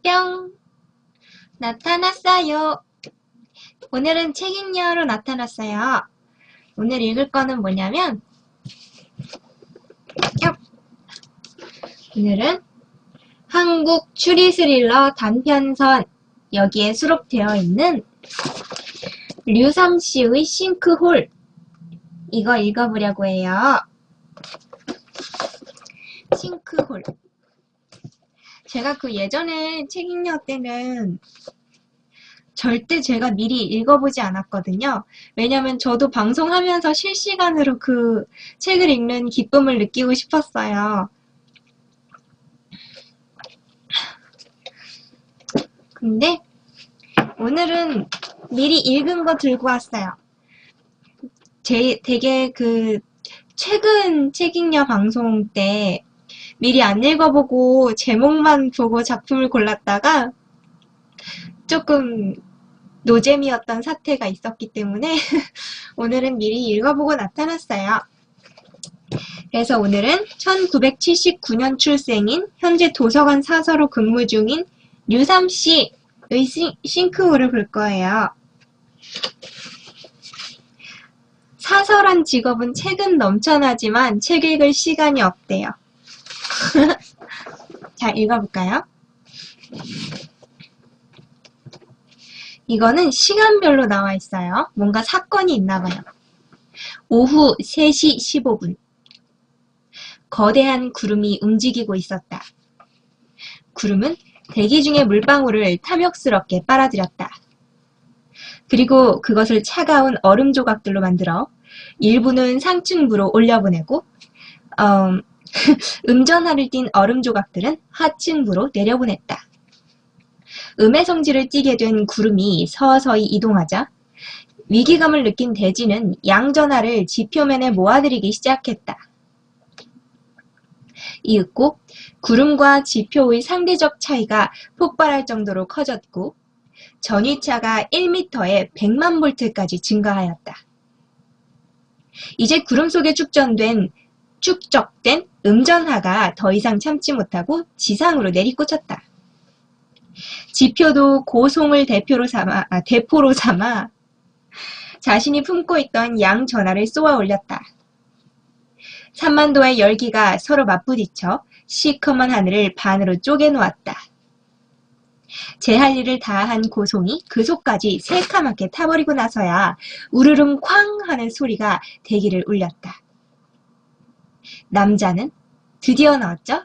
뿅! 나타났어요. 오늘은 책 읽녀로 나타났어요. 오늘 읽을 거는 뭐냐면 뿅! 오늘은 한국 추리 스릴러 단편선 여기에 수록되어 있는 류삼씨의 싱크홀 이거 읽어보려고 해요. 싱크홀. 제가 그 예전에 책 읽녀 때는 절대 제가 미리 읽어보지 않았거든요. 왜냐면 저도 방송하면서 실시간으로 그 책을 읽는 기쁨을 느끼고 싶었어요. 근데 오늘은 미리 읽은 거 들고 왔어요. 되게 그 최근 책 읽녀 방송 때 미리 안 읽어보고 제목만 보고 작품을 골랐다가 조금 노잼이었던 사태가 있었기 때문에 오늘은 미리 읽어보고 나타났어요. 그래서 오늘은 1979년 출생인 현재 도서관 사서로 근무 중인 류삼씨의 싱크홀을 볼 거예요. 사서란 직업은 책은 넘쳐나지만 책 읽을 시간이 없대요. 자, 읽어볼까요? 이거는 시간별로 나와 있어요. 뭔가 사건이 있나 봐요. 오후 3시 15분. 거대한 구름이 움직이고 있었다. 구름은 대기 중의 물방울을 탐욕스럽게 빨아들였다. 그리고 그것을 차가운 얼음 조각들로 만들어 일부는 상층부로 올려보내고 음전하를 띤 얼음 조각들은 하층부로 내려보냈다. 음의 성질을 띠게 된 구름이 서서히 이동하자 위기감을 느낀 대지는 양전하를 지표면에 모아들이기 시작했다. 이윽고 구름과 지표의 상대적 차이가 폭발할 정도로 커졌고 전위차가 1m에 100만 볼트까지 증가하였다. 이제 구름 속에 축적된 음전하가 더 이상 참지 못하고 지상으로 내리꽂혔다. 지표도 고송을 대포로 삼아 자신이 품고 있던 양전하를 쏘아 올렸다. 3만도의 열기가 서로 맞부딪혀 시커먼 하늘을 반으로 쪼개놓았다. 제 할 일을 다한 고송이 그 속까지 새카맣게 타버리고 나서야 우르릉 쾅 하는 소리가 대기를 울렸다. 남자는 드디어 나왔죠?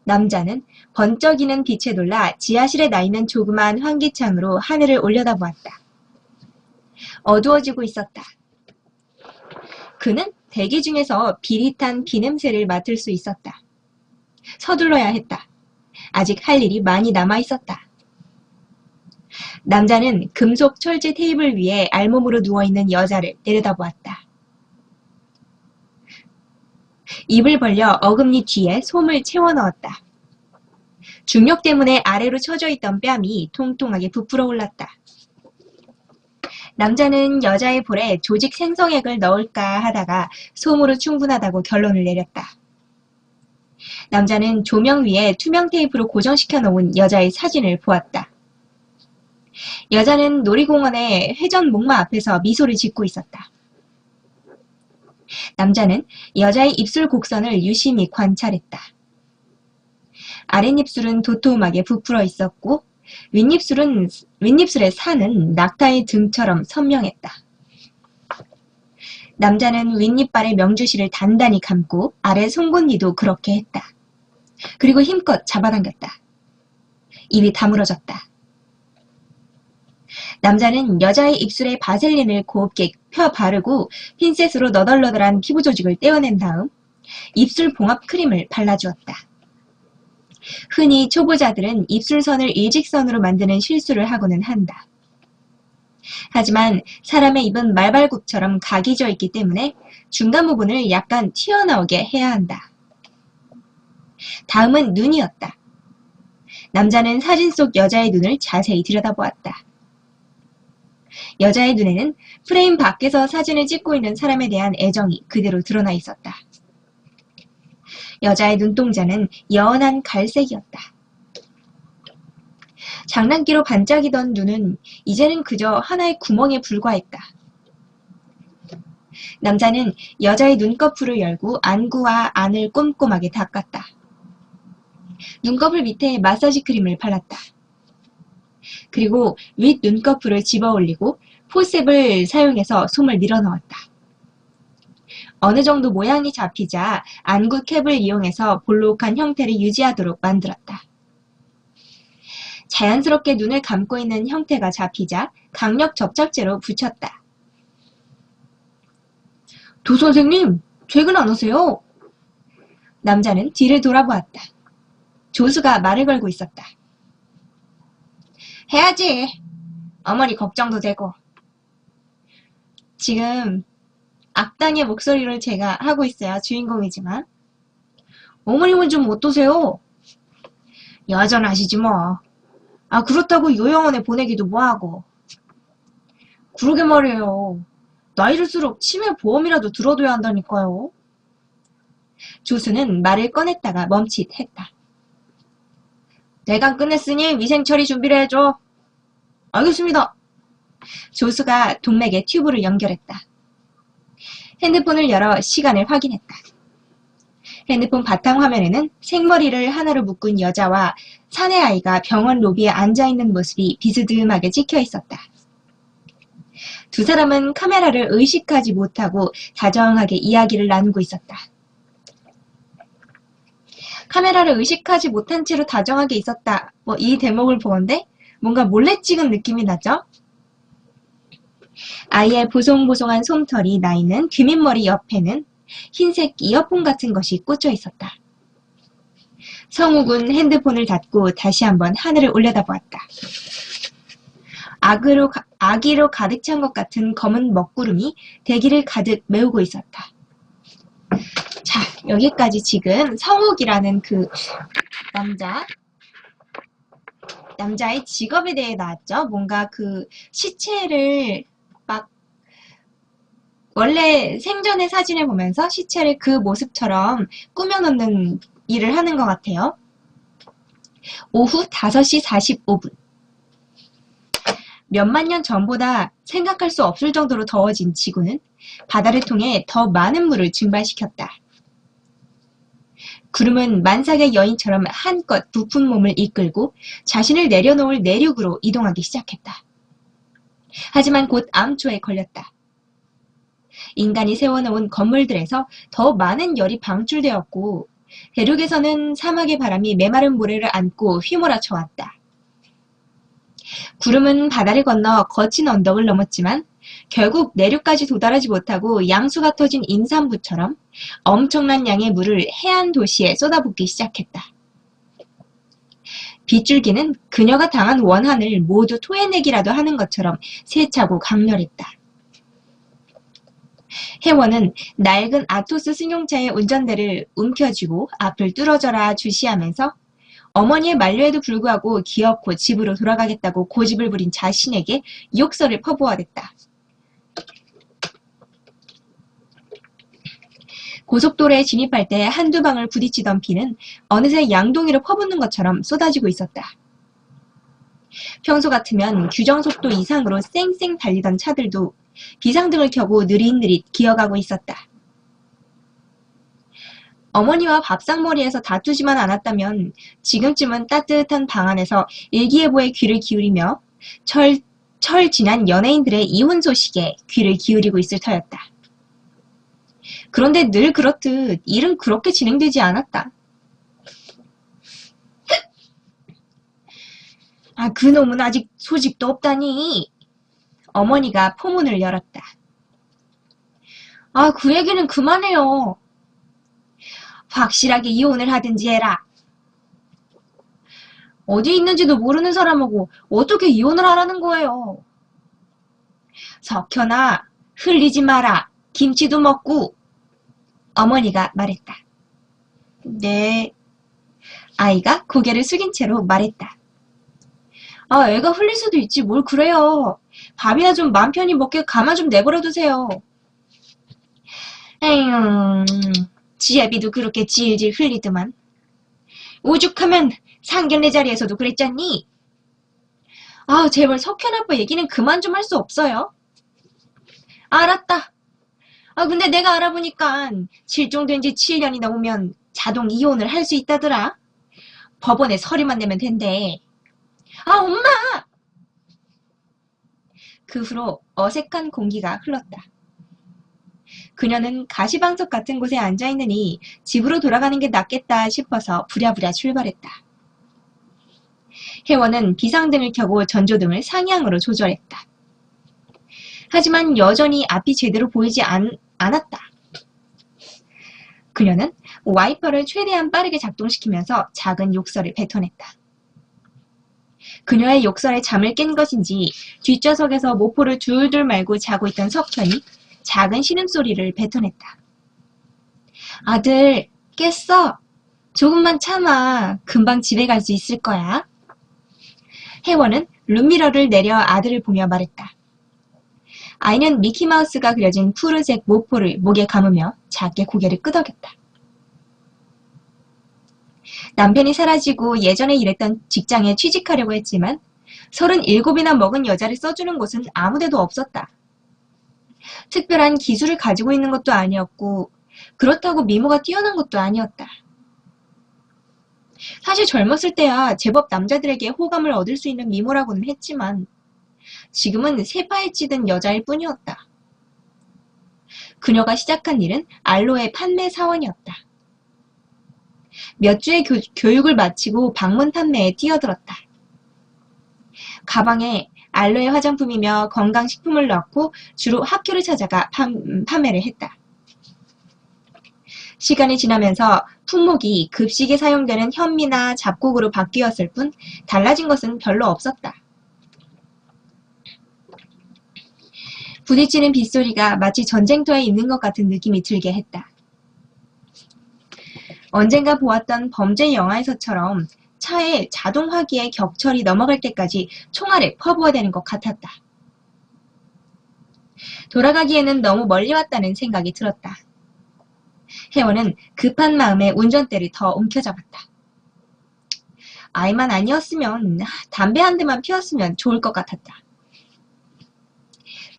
남자는 번쩍이는 빛에 놀라 지하실에 나있는 조그만 환기창으로 하늘을 올려다보았다. 어두워지고 있었다. 그는 대기 중에서 비릿한 비냄새를 맡을 수 있었다. 서둘러야 했다. 아직 할 일이 많이 남아있었다. 남자는 금속 철제 테이블 위에 알몸으로 누워있는 여자를 내려다보았다. 입을 벌려 어금니 뒤에 솜을 채워 넣었다. 중력 때문에 아래로 처져 있던 뺨이 통통하게 부풀어 올랐다. 남자는 여자의 볼에 조직 생성액을 넣을까 하다가 솜으로 충분하다고 결론을 내렸다. 남자는 조명 위에 투명 테이프로 고정시켜 놓은 여자의 사진을 보았다. 여자는 놀이공원의 회전 목마 앞에서 미소를 짓고 있었다. 남자는 여자의 입술 곡선을 유심히 관찰했다. 아랫입술은 도톰하게 부풀어 있었고 윗입술의 산은 낙타의 등처럼 선명했다. 남자는 윗니빨의 명주실을 단단히 감고 아래 송곳니도 그렇게 했다. 그리고 힘껏 잡아당겼다. 입이 다물어졌다. 남자는 여자의 입술에 바셀린을 곱게 펴 바르고 핀셋으로 너덜너덜한 피부 조직을 떼어낸 다음 입술 봉합 크림을 발라주었다. 흔히 초보자들은 입술선을 일직선으로 만드는 실수를 하고는 한다. 하지만 사람의 입은 말발굽처럼 각이 져 있기 때문에 중간 부분을 약간 튀어나오게 해야 한다. 다음은 눈이었다. 남자는 사진 속 여자의 눈을 자세히 들여다보았다. 여자의 눈에는 프레임 밖에서 사진을 찍고 있는 사람에 대한 애정이 그대로 드러나 있었다. 여자의 눈동자는 연한 갈색이었다. 장난기로 반짝이던 눈은 이제는 그저 하나의 구멍에 불과했다. 남자는 여자의 눈꺼풀을 열고 안구와 안을 꼼꼼하게 닦았다. 눈꺼풀 밑에 마사지 크림을 발랐다. 그리고 윗 눈꺼풀을 집어올리고 포셉을 사용해서 솜을 밀어넣었다. 어느 정도 모양이 잡히자 안구 캡을 이용해서 볼록한 형태를 유지하도록 만들었다. 자연스럽게 눈을 감고 있는 형태가 잡히자 강력 접착제로 붙였다. 도 선생님, 퇴근 안 하세요? 남자는 뒤를 돌아보았다. 조수가 말을 걸고 있었다. 해야지. 어머니 걱정도 되고. 지금 악당의 목소리를 제가 하고 있어요. 주인공이지만. 어머님은 좀 어떠세요? 여전하시지 뭐. 아, 그렇다고 요양원에 보내기도 뭐하고. 그러게 말이에요. 나이 들수록 치매 보험이라도 들어둬야 한다니까요. 조수는 말을 꺼냈다가 멈칫했다. 내가 끝냈으니 위생 처리 준비를 해줘. 알겠습니다. 조수가 동맥에 튜브를 연결했다. 핸드폰을 열어 시간을 확인했다. 핸드폰 바탕화면에는 생머리를 하나로 묶은 여자와 사내아이가 병원 로비에 앉아있는 모습이 비스듬하게 찍혀 있었다. 두 사람은 카메라를 의식하지 못하고 다정하게 이야기를 나누고 있었다. 카메라를 의식하지 못한 채로 다정하게 있었다. 이 대목을 보는데 뭔가 몰래 찍은 느낌이 나죠? 아이의 보송보송한 솜털이 나 있는 귀밑머리 옆에는 흰색 이어폰 같은 것이 꽂혀 있었다. 성욱은 핸드폰을 닫고 다시 한번 하늘을 올려다보았다. 아기로 가득 찬 것 같은 검은 먹구름이 대기를 가득 메우고 있었다. 자, 여기까지 지금 성욱이라는 그 남자의 직업에 대해 나왔죠. 뭔가 그 시체를 막 원래 생전의 사진을 보면서 시체를 그 모습처럼 꾸며놓는 일을 하는 것 같아요. 오후 5시 45분. 몇만 년 전보다 생각할 수 없을 정도로 더워진 지구는 바다를 통해 더 많은 물을 증발시켰다. 구름은 만삭의 여인처럼 한껏 부푼 몸을 이끌고 자신을 내려놓을 내륙으로 이동하기 시작했다. 하지만 곧 암초에 걸렸다. 인간이 세워놓은 건물들에서 더 많은 열이 방출되었고 대륙에서는 사막의 바람이 메마른 모래를 안고 휘몰아쳐왔다. 구름은 바다를 건너 거친 언덕을 넘었지만 결국 내륙까지 도달하지 못하고 양수가 터진 임산부처럼 엄청난 양의 물을 해안 도시에 쏟아붓기 시작했다. 빗줄기는 그녀가 당한 원한을 모두 토해내기라도 하는 것처럼 세차고 강렬했다. 해원은 낡은 아토스 승용차의 운전대를 움켜쥐고 앞을 뚫어져라 주시하면서 어머니의 만류에도 불구하고 기어코 집으로 돌아가겠다고 고집을 부린 자신에게 욕설을 퍼부어댔다. 고속도로에 진입할 때 한두 방울 부딪히던 비는 어느새 양동이로 퍼붓는 것처럼 쏟아지고 있었다. 평소 같으면 규정속도 이상으로 쌩쌩 달리던 차들도 비상등을 켜고 느릿느릿 기어가고 있었다. 어머니와 밥상머리에서 다투지만 않았다면 지금쯤은 따뜻한 방 안에서 일기예보에 귀를 기울이며 철 지난 연예인들의 이혼 소식에 귀를 기울이고 있을 터였다. 그런데 늘 그렇듯 일은 그렇게 진행되지 않았다. 아, 그놈은 아직 소식도 없다니. 어머니가 포문을 열었다. 아, 그 얘기는 그만해요. 확실하게 이혼을 하든지 해라. 어디 있는지도 모르는 사람하고 어떻게 이혼을 하라는 거예요. 석현아, 흘리지 마라. 김치도 먹고. 어머니가 말했다. 네. 아이가 고개를 숙인 채로 말했다. 아, 애가 흘릴 수도 있지 뭘 그래요. 밥이나 좀 맘 편히 먹게 가만 좀 내버려 두세요. 에휴, 지애비도 그렇게 질질 흘리더만. 오죽하면 상견례 자리에서도 그랬잖니? 아, 제발 석현 아빠 얘기는 그만 좀 할 수 없어요? 알았다. 아, 근데 내가 알아보니까 실종된 지 7년이 넘으면 자동 이혼을 할 수 있다더라. 법원에 서류만 내면 된대. 아, 엄마! 그 후로 어색한 공기가 흘렀다. 그녀는 가시방석 같은 곳에 앉아있느니 집으로 돌아가는 게 낫겠다 싶어서 부랴부랴 출발했다. 혜원은 비상등을 켜고 전조등을 상향으로 조절했다. 하지만 여전히 앞이 제대로 보이지 않았다. 그녀는 와이퍼를 최대한 빠르게 작동시키면서 작은 욕설을 뱉어냈다. 그녀의 욕설에 잠을 깬 것인지 뒷좌석에서 모포를 둘둘 말고 자고 있던 석현이 작은 신음소리를 뱉어냈다. 아들, 깼어? 조금만 참아. 금방 집에 갈 수 있을 거야. 혜원은 룸미러를 내려 아들을 보며 말했다. 아이는 미키마우스가 그려진 푸른색 모포를 목에 감으며 작게 고개를 끄덕였다. 남편이 사라지고 예전에 일했던 직장에 취직하려고 했지만 37이나 먹은 여자를 써주는 곳은 아무데도 없었다. 특별한 기술을 가지고 있는 것도 아니었고 그렇다고 미모가 뛰어난 것도 아니었다. 사실 젊었을 때야 제법 남자들에게 호감을 얻을 수 있는 미모라고는 했지만 지금은 세파에 찌든 여자일 뿐이었다. 그녀가 시작한 일은 알로에 판매 사원이었다. 몇 주의 교육을 마치고 방문 판매에 뛰어들었다. 가방에 알로에 화장품이며 건강식품을 넣고 주로 학교를 찾아가 판매를 했다. 시간이 지나면서 품목이 급식에 사용되는 현미나 잡곡으로 바뀌었을 뿐 달라진 것은 별로 없었다. 부딪히는 빗소리가 마치 전쟁터에 있는 것 같은 느낌이 들게 했다. 언젠가 보았던 범죄 영화에서처럼 차에 자동 화기에 격철이 넘어갈 때까지 총알을 퍼부어야 되는 것 같았다. 돌아가기에는 너무 멀리 왔다는 생각이 들었다. 혜원은 급한 마음에 운전대를 더 움켜잡았다. 아이만 아니었으면 담배 한 대만 피웠으면 좋을 것 같았다.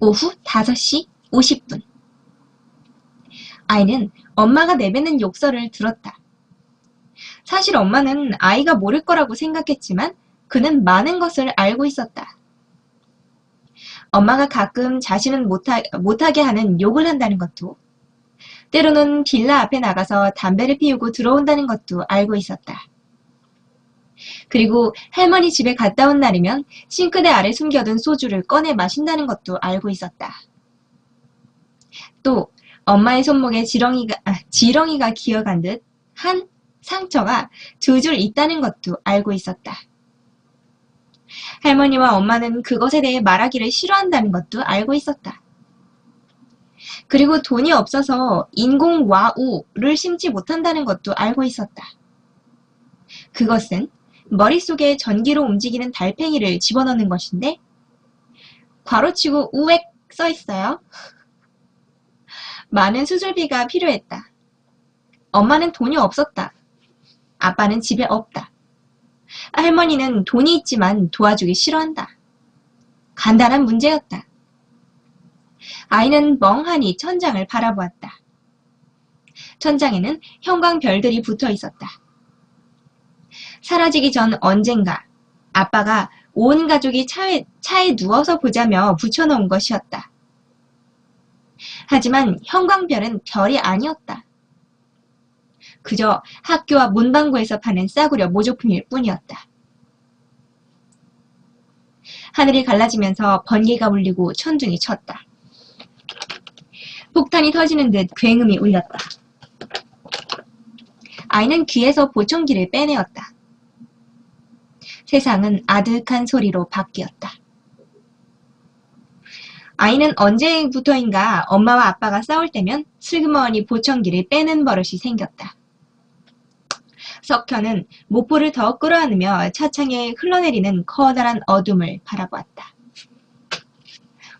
오후 5시 50분. 아이는 엄마가 내뱉는 욕설을 들었다. 사실 엄마는 아이가 모를 거라고 생각했지만 그는 많은 것을 알고 있었다. 엄마가 가끔 자신은 못하게 하는 욕을 한다는 것도, 때로는 빌라 앞에 나가서 담배를 피우고 들어온다는 것도 알고 있었다. 그리고 할머니 집에 갔다 온 날이면 싱크대 아래 숨겨둔 소주를 꺼내 마신다는 것도 알고 있었다. 또 엄마의 손목에 지렁이가 기어간 듯 한 상처가 2줄 있다는 것도 알고 있었다. 할머니와 엄마는 그것에 대해 말하기를 싫어한다는 것도 알고 있었다. 그리고 돈이 없어서 인공와우를 심지 못한다는 것도 알고 있었다. 그것은 머릿속에 전기로 움직이는 달팽이를 집어넣는 것인데 괄호치고 우엑 써있어요. 많은 수술비가 필요했다. 엄마는 돈이 없었다. 아빠는 집에 없다. 할머니는 돈이 있지만 도와주기 싫어한다. 간단한 문제였다. 아이는 멍하니 천장을 바라보았다. 천장에는 형광별들이 붙어 있었다. 사라지기 전 언젠가 아빠가 온 가족이 차에 누워서 보자며 붙여놓은 것이었다. 하지만 형광별은 별이 아니었다. 그저 학교와 문방구에서 파는 싸구려 모조품일 뿐이었다. 하늘이 갈라지면서 번개가 울리고 천둥이 쳤다. 폭탄이 터지는 듯 굉음이 울렸다. 아이는 귀에서 보청기를 빼내었다. 세상은 아득한 소리로 바뀌었다. 아이는 언제부터인가 엄마와 아빠가 싸울 때면 슬그머니 보청기를 빼는 버릇이 생겼다. 석현은 모포를 더 끌어안으며 차창에 흘러내리는 커다란 어둠을 바라보았다.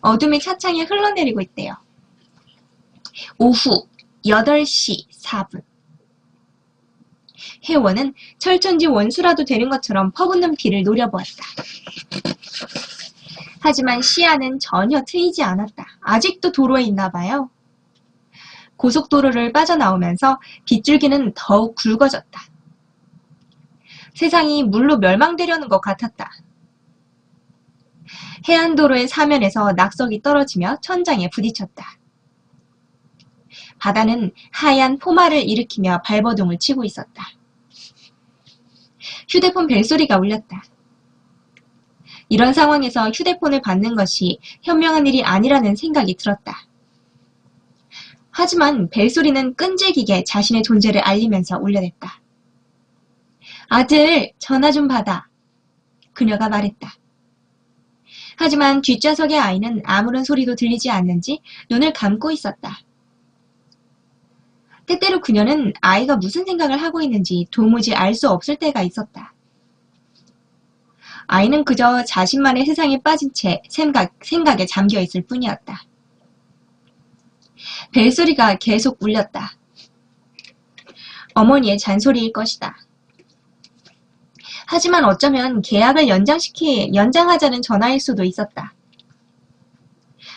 어둠이 차창에 흘러내리고 있대요. 오후 8시 4분. 혜원은 철천지 원수라도 되는 것처럼 퍼붓는 피를 노려보았다. 하지만 시야는 전혀 트이지 않았다. 아직도 도로에 있나 봐요. 고속도로를 빠져나오면서 빗줄기는 더욱 굵어졌다. 세상이 물로 멸망되려는 것 같았다. 해안도로의 사면에서 낙석이 떨어지며 천장에 부딪혔다. 바다는 하얀 포마를 일으키며 발버둥을 치고 있었다. 휴대폰 벨소리가 울렸다. 이런 상황에서 휴대폰을 받는 것이 현명한 일이 아니라는 생각이 들었다. 하지만 벨소리는 끈질기게 자신의 존재를 알리면서 울려댔다. 아들, 전화 좀 받아. 그녀가 말했다. 하지만 뒷좌석의 아이는 아무런 소리도 들리지 않는지 눈을 감고 있었다. 때때로 그녀는 아이가 무슨 생각을 하고 있는지 도무지 알 수 없을 때가 있었다. 아이는 그저 자신만의 세상에 빠진 채 생각에 잠겨 있을 뿐이었다. 벨소리가 계속 울렸다. 어머니의 잔소리일 것이다. 하지만 어쩌면 계약을 연장하자는 전화일 수도 있었다.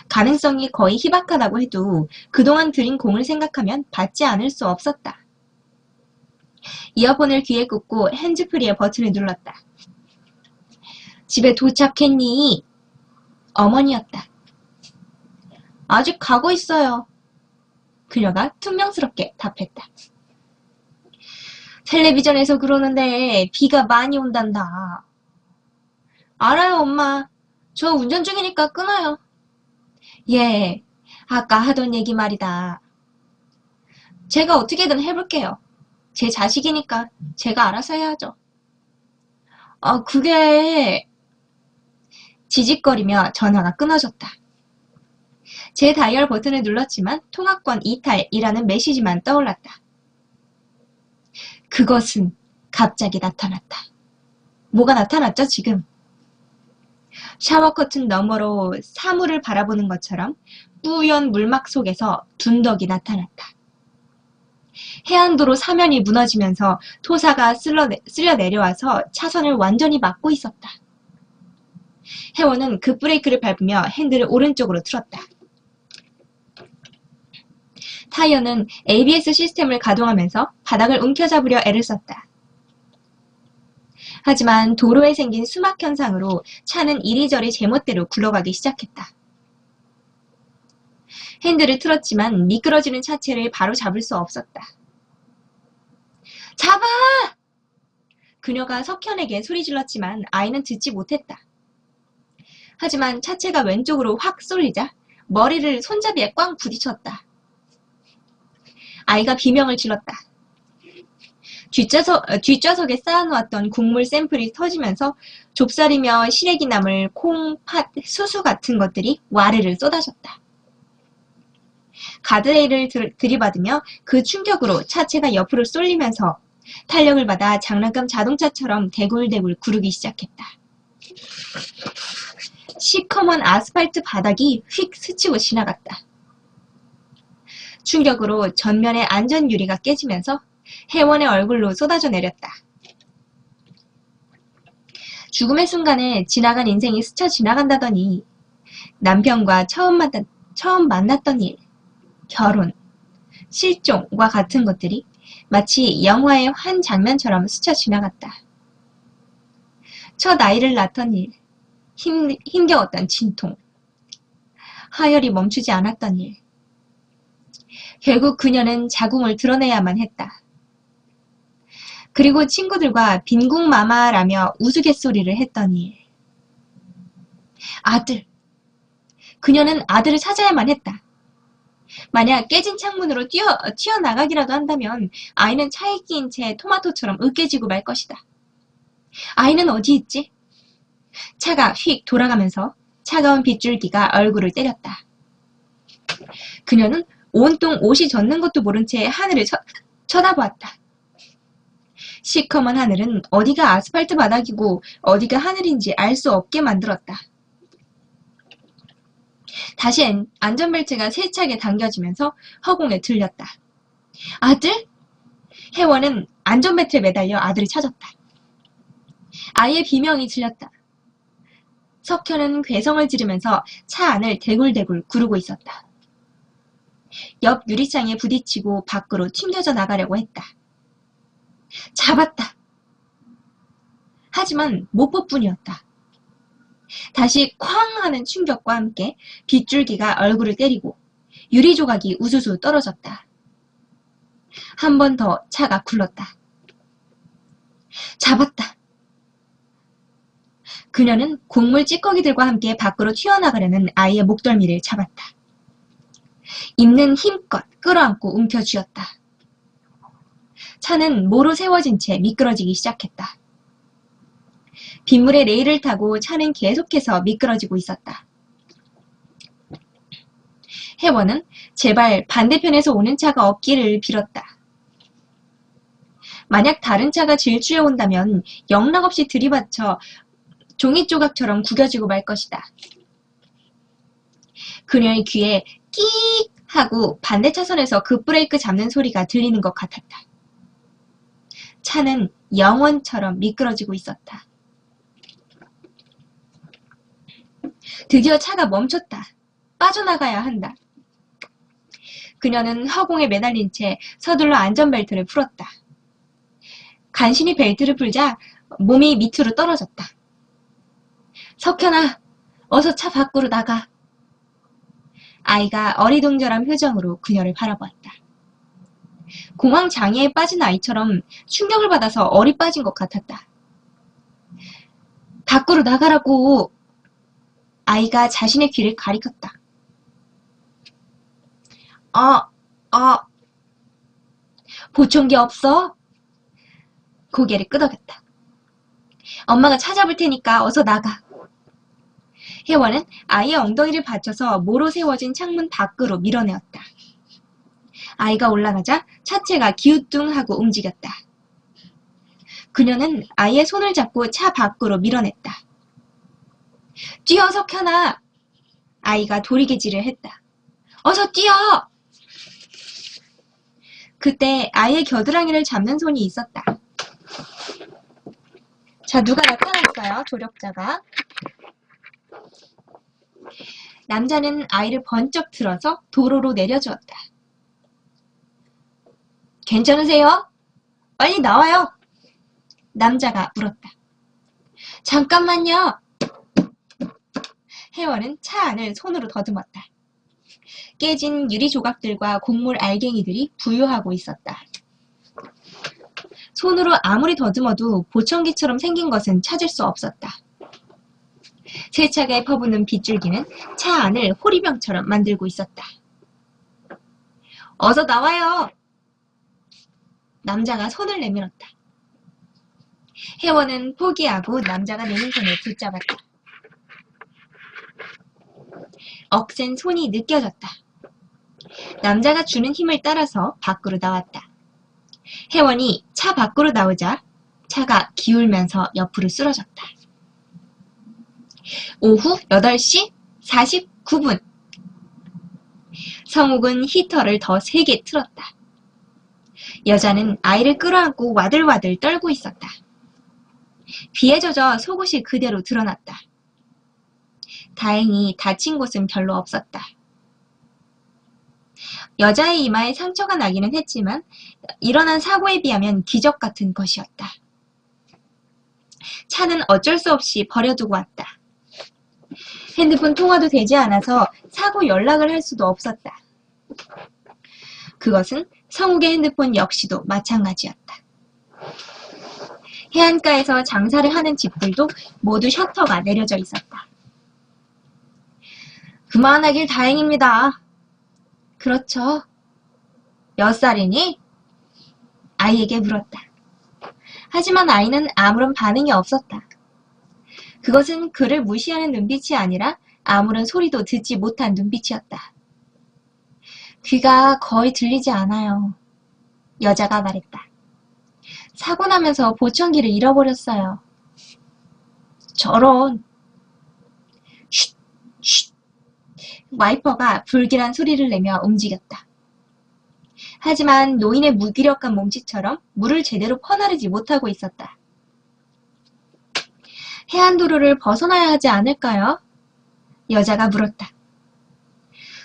가능성이 거의 희박하다고 해도 그동안 들인 공을 생각하면 받지 않을 수 없었다. 이어폰을 귀에 꽂고 핸즈프리의 버튼을 눌렀다. 집에 도착했니? 어머니였다. 아직 가고 있어요. 그녀가 퉁명스럽게 답했다. 텔레비전에서 그러는데 비가 많이 온단다. 알아요, 엄마. 저 운전 중이니까 끊어요. 예, 아까 하던 얘기 말이다. 제가 어떻게든 해볼게요. 제 자식이니까 제가 알아서 해야죠. 그게... 지직거리며 전화가 끊어졌다. 제 다이얼 버튼을 눌렀지만 통화권 이탈이라는 메시지만 떠올랐다. 그것은 갑자기 나타났다. 뭐가 나타났죠, 지금? 샤워 커튼 너머로 사물을 바라보는 것처럼 뿌연 물막 속에서 둔덕이 나타났다. 해안도로 사면이 무너지면서 토사가 쓸려 내려와서 차선을 완전히 막고 있었다. 혜원은 급브레이크를 밟으며 핸들을 오른쪽으로 틀었다. 타이어는 ABS 시스템을 가동하면서 바닥을 움켜잡으려 애를 썼다. 하지만 도로에 생긴 수막 현상으로 차는 이리저리 제멋대로 굴러가기 시작했다. 핸들을 틀었지만 미끄러지는 차체를 바로 잡을 수 없었다. 잡아! 그녀가 석현에게 소리질렀지만 아이는 듣지 못했다. 하지만 차체가 왼쪽으로 확 쏠리자 머리를 손잡이에 꽝 부딪혔다. 아이가 비명을 질렀다. 뒷좌석에 쌓아놓았던 국물 샘플이 터지면서 좁쌀이며 시래기 나물, 콩, 팥, 수수 같은 것들이 와르르 쏟아졌다. 가드레일을 들이받으며 그 충격으로 차체가 옆으로 쏠리면서 탄력을 받아 장난감 자동차처럼 대굴대굴 구르기 시작했다. 시커먼 아스팔트 바닥이 휙 스치고 지나갔다. 충격으로 전면의 안전 유리가 깨지면서 혜원의 얼굴로 쏟아져 내렸다. 죽음의 순간에 지나간 인생이 스쳐 지나간다더니 남편과 처음 만났던 일, 결혼, 실종과 같은 것들이 마치 영화의 한 장면처럼 스쳐 지나갔다. 첫 아이를 낳던 일, 힘겨웠던 진통, 하열이 멈추지 않았던 일. 결국 그녀는 자궁을 드러내야만 했다. 그리고 친구들과 빈궁마마라며 우스갯소리를 했던 일. 아들. 그녀는 아들을 찾아야만 했다. 만약 깨진 창문으로 튀어나가기라도 한다면 아이는 차에 끼인 채 토마토처럼 으깨지고 말 것이다. 아이는 어디 있지? 차가 휙 돌아가면서 차가운 빗줄기가 얼굴을 때렸다. 그녀는 온통 옷이 젖는 것도 모른 채 하늘을 쳐다보았다. 시커먼 하늘은 어디가 아스팔트 바닥이고 어디가 하늘인지 알 수 없게 만들었다. 다시 안전벨트가 세차게 당겨지면서 허공에 들렸다. 아들? 혜원은 안전벨트에 매달려 아들을 찾았다. 아이의 비명이 들렸다. 석현은 괴성을 지르면서 차 안을 대굴대굴 구르고 있었다. 옆 유리창에 부딪히고 밖으로 튕겨져 나가려고 했다. 잡았다. 하지만 못 볼 뿐이었다. 다시 쾅 하는 충격과 함께 빗줄기가 얼굴을 때리고 유리 조각이 우수수 떨어졌다. 한 번 더 차가 굴렀다. 잡았다. 그녀는 곡물 찌꺼기들과 함께 밖으로 튀어나가려는 아이의 목덜미를 잡았다. 입는 힘껏 끌어안고 움켜쥐었다. 차는 모로 세워진 채 미끄러지기 시작했다. 빗물에 레일을 타고 차는 계속해서 미끄러지고 있었다. 혜원은 제발 반대편에서 오는 차가 없기를 빌었다. 만약 다른 차가 질주해 온다면 영락없이 들이받쳐 종이 조각처럼 구겨지고 말 것이다. 그녀의 귀에 끼익 하고 반대 차선에서 급브레이크 잡는 소리가 들리는 것 같았다. 차는 영원처럼 미끄러지고 있었다. 드디어 차가 멈췄다. 빠져나가야 한다. 그녀는 허공에 매달린 채 서둘러 안전벨트를 풀었다. 간신히 벨트를 풀자 몸이 밑으로 떨어졌다. 석현아, 어서 차 밖으로 나가. 아이가 어리둥절한 표정으로 그녀를 바라보았다. 공황 장애에 빠진 아이처럼 충격을 받아서 얼이 빠진 것 같았다. 밖으로 나가라고. 아이가 자신의 귀를 가리켰다. 보청기 없어? 고개를 끄덕였다. 엄마가 찾아볼 테니까 어서 나가. 혜원은 아이의 엉덩이를 받쳐서 모로 세워진 창문 밖으로 밀어내었다. 아이가 올라가자 차체가 기우뚱하고 움직였다. 그녀는 아이의 손을 잡고 차 밖으로 밀어냈다. 뛰어, 석현아! 아이가 도리개질을 했다. 어서 뛰어! 그때 아이의 겨드랑이를 잡는 손이 있었다. 자, 누가 나타났어요? 조력자가. 남자는 아이를 번쩍 들어서 도로로 내려주었다. 괜찮으세요? 빨리 나와요! 남자가 물었다. 잠깐만요! 혜원은 차 안을 손으로 더듬었다. 깨진 유리 조각들과 곡물 알갱이들이 부유하고 있었다. 손으로 아무리 더듬어도 보청기처럼 생긴 것은 찾을 수 없었다. 세차게 퍼붓는 빗줄기는 차 안을 호리병처럼 만들고 있었다. 어서 나와요! 남자가 손을 내밀었다. 혜원은 포기하고 남자가 내민 손을 붙잡았다. 억센 손이 느껴졌다. 남자가 주는 힘을 따라서 밖으로 나왔다. 혜원이 차 밖으로 나오자 차가 기울면서 옆으로 쓰러졌다. 오후 8시 49분. 성욱은 히터를 더 세게 틀었다. 여자는 아이를 끌어안고 와들와들 떨고 있었다. 비에 젖어 속옷이 그대로 드러났다. 다행히 다친 곳은 별로 없었다. 여자의 이마에 상처가 나기는 했지만 일어난 사고에 비하면 기적 같은 것이었다. 차는 어쩔 수 없이 버려두고 왔다. 핸드폰 통화도 되지 않아서 사고 연락을 할 수도 없었다. 그것은 성욱의 핸드폰 역시도 마찬가지였다. 해안가에서 장사를 하는 집들도 모두 셔터가 내려져 있었다. 그만하길 다행입니다. 그렇죠. 몇 살이니? 아이에게 물었다. 하지만 아이는 아무런 반응이 없었다. 그것은 그를 무시하는 눈빛이 아니라 아무런 소리도 듣지 못한 눈빛이었다. 귀가 거의 들리지 않아요. 여자가 말했다. 사고 나면서 보청기를 잃어버렸어요. 저런. 쉿, 쉿. 와이퍼가 불길한 소리를 내며 움직였다. 하지만 노인의 무기력한 몸짓처럼 물을 제대로 퍼나르지 못하고 있었다. 해안도로를 벗어나야 하지 않을까요? 여자가 물었다.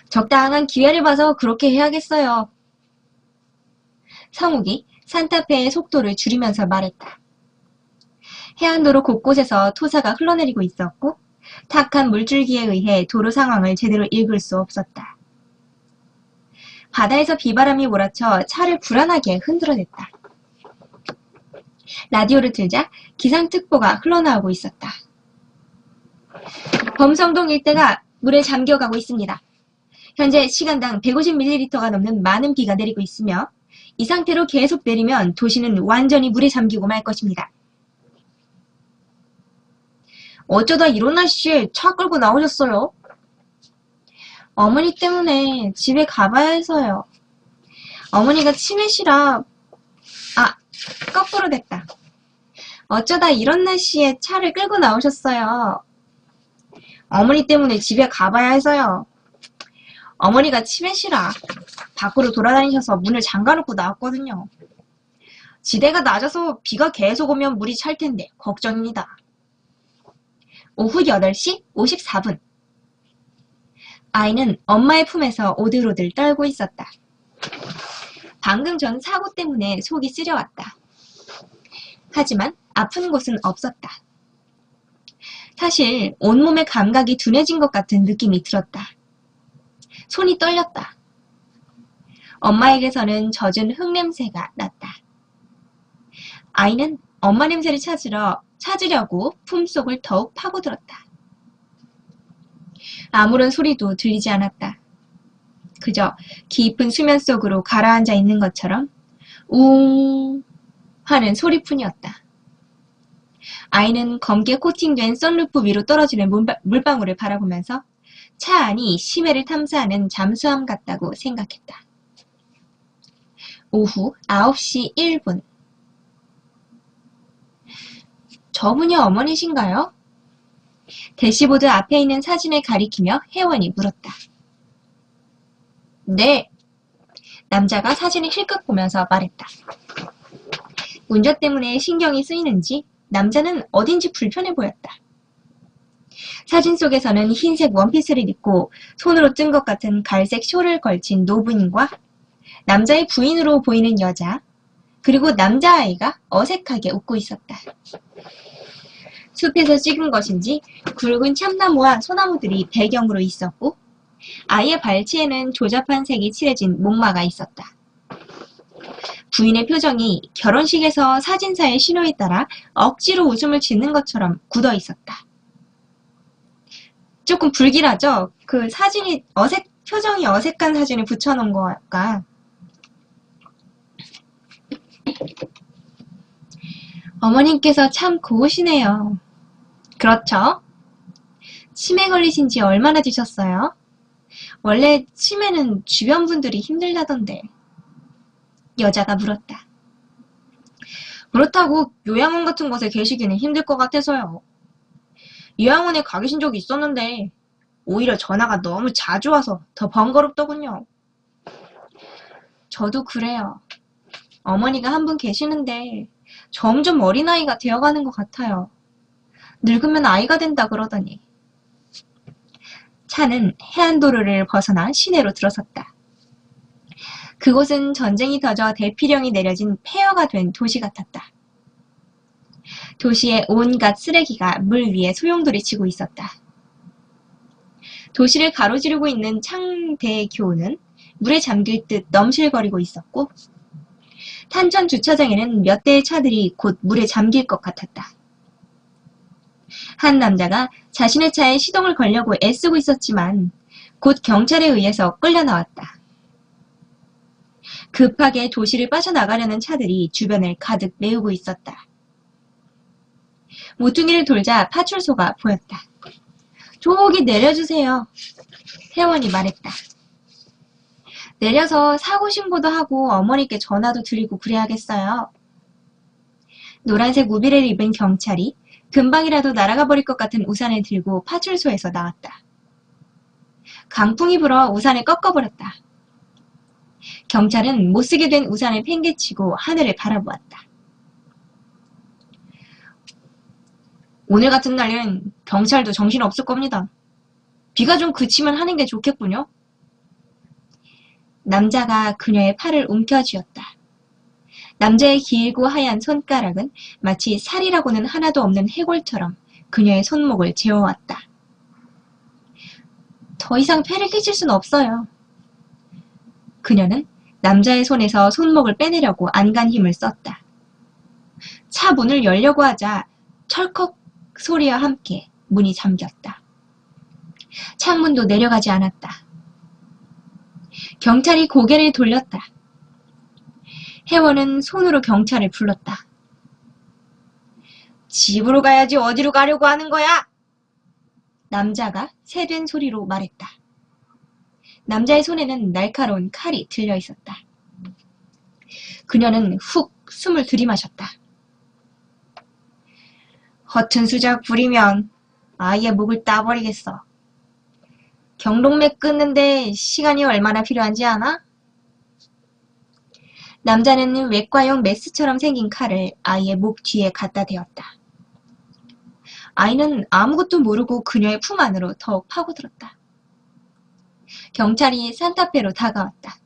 적당한 기회를 봐서 그렇게 해야겠어요. 성욱이 산타페의 속도를 줄이면서 말했다. 해안도로 곳곳에서 토사가 흘러내리고 있었고 탁한 물줄기에 의해 도로 상황을 제대로 읽을 수 없었다. 바다에서 비바람이 몰아쳐 차를 불안하게 흔들어댔다. 라디오를 틀자 기상특보가 흘러나오고 있었다. 범성동 일대가 물에 잠겨가고 있습니다. 현재 시간당 150ml가 넘는 많은 비가 내리고 있으며 이 상태로 계속 내리면 도시는 완전히 물에 잠기고 말 것입니다. 어쩌다 이런 날씨에 차 끌고 나오셨어요? 어머니 때문에 집에 가봐야 해서요. 어머니가 치매시라... 거꾸로 됐다. 어쩌다 이런 날씨에 차를 끌고 나오셨어요. 어머니 때문에 집에 가봐야 해서요. 어머니가 치매시라 밖으로 돌아다니셔서 문을 잠가놓고 나왔거든요. 지대가 낮아서 비가 계속 오면 물이 찰 텐데 걱정입니다. 오후 8시 54분. 아이는 엄마의 품에서 오들오들 떨고 있었다. 방금 전 사고 때문에 속이 쓰려왔다. 하지만 아픈 곳은 없었다. 사실 온몸의 감각이 둔해진 것 같은 느낌이 들었다. 손이 떨렸다. 엄마에게서는 젖은 흙냄새가 났다. 아이는 엄마 냄새를 찾으려고 품속을 더욱 파고들었다. 아무런 소리도 들리지 않았다. 그저 깊은 수면 속으로 가라앉아 있는 것처럼 웅 하는 소리뿐이었다. 아이는 검게 코팅된 선루프 위로 떨어지는 물방울을 바라보면서 차 안이 심해를 탐사하는 잠수함 같다고 생각했다. 오후 9시 1분. 저분이 어머니신가요? 대시보드 앞에 있는 사진을 가리키며 혜원이 물었다. 네. 남자가 사진을 힐끗 보면서 말했다. 운전 때문에 신경이 쓰이는지 남자는 어딘지 불편해 보였다. 사진 속에서는 흰색 원피스를 입고 손으로 뜬 것 같은 갈색 쇼를 걸친 노부인과 남자의 부인으로 보이는 여자, 그리고 남자아이가 어색하게 웃고 있었다. 숲에서 찍은 것인지 굵은 참나무와 소나무들이 배경으로 있었고 아이의 발치에는 조잡한 색이 칠해진 목마가 있었다. 부인의 표정이 결혼식에서 사진사의 신호에 따라 억지로 웃음을 짓는 것처럼 굳어 있었다. 조금 불길하죠? 그 사진이 표정이 어색한 사진을 붙여놓은 거니까. 어머님께서 참 고우시네요. 그렇죠? 치매 걸리신 지 얼마나 되셨어요? 원래 치매는 주변 분들이 힘들다던데. 여자가 물었다. 그렇다고 요양원 같은 곳에 계시기는 힘들 것 같아서요. 요양원에 가 계신 적이 있었는데 오히려 전화가 너무 자주 와서 더 번거롭더군요. 저도 그래요. 어머니가 한 분 계시는데 점점 어린아이가 되어가는 것 같아요. 늙으면 아이가 된다 그러더니. 차는 해안도로를 벗어나 시내로 들어섰다. 그곳은 전쟁이 터져 대피령이 내려진 폐허가 된 도시 같았다. 도시의 온갖 쓰레기가 물 위에 소용돌이 치고 있었다. 도시를 가로지르고 있는 창대교는 물에 잠길 듯 넘실거리고 있었고 탄천 주차장에는 몇 대의 차들이 곧 물에 잠길 것 같았다. 한 남자가 자신의 차에 시동을 걸려고 애쓰고 있었지만 곧 경찰에 의해서 끌려 나왔다. 급하게 도시를 빠져나가려는 차들이 주변을 가득 메우고 있었다. 모퉁이를 돌자 파출소가 보였다. 저기 내려주세요. 혜원이 말했다. 내려서 사고 신고도 하고 어머니께 전화도 드리고 그래야겠어요. 노란색 우비를 입은 경찰이 금방이라도 날아가 버릴 것 같은 우산을 들고 파출소에서 나왔다. 강풍이 불어 우산을 꺾어버렸다. 경찰은 못쓰게 된 우산을 팽개치고 하늘을 바라보았다. 오늘 같은 날엔 경찰도 정신없을 겁니다. 비가 좀 그치면 하는 게 좋겠군요. 남자가 그녀의 팔을 움켜쥐었다. 남자의 길고 하얀 손가락은 마치 살이라고는 하나도 없는 해골처럼 그녀의 손목을 재워왔다. 더 이상 패를 끼칠 수는 없어요. 그녀는 남자의 손에서 손목을 빼내려고 안간 힘을 썼다. 차 문을 열려고 하자 철컥 소리와 함께 문이 잠겼다. 창문도 내려가지 않았다. 경찰이 고개를 돌렸다. 혜원은 손으로 경찰을 불렀다. 집으로 가야지 어디로 가려고 하는 거야? 남자가 세된 소리로 말했다. 남자의 손에는 날카로운 칼이 들려 있었다. 그녀는 훅 숨을 들이마셨다. 허튼 수작 부리면 아예 목을 따버리겠어. 경동맥 끊는데 시간이 얼마나 필요한지 아나? 남자는 외과용 메스처럼 생긴 칼을 아이의 목 뒤에 갖다 대었다. 아이는 아무것도 모르고 그녀의 품 안으로 더욱 파고들었다. 경찰이 산타페로 다가왔다.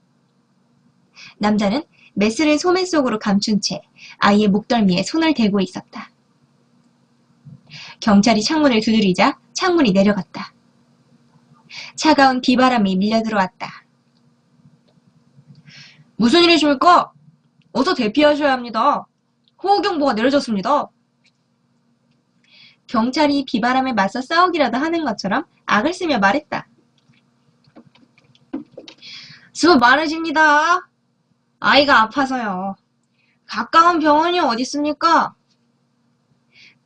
남자는 메스를 소매 속으로 감춘 채 아이의 목덜미에 손을 대고 있었다. 경찰이 창문을 두드리자 창문이 내려갔다. 차가운 비바람이 밀려들어왔다. 무슨 일이십니까? 어서 대피하셔야 합니다. 호우경보가 내려졌습니다. 경찰이 비바람에 맞서 싸우기라도 하는 것처럼 악을 쓰며 말했다. 수고 많으십니다. 아이가 아파서요. 가까운 병원이 어디 있습니까?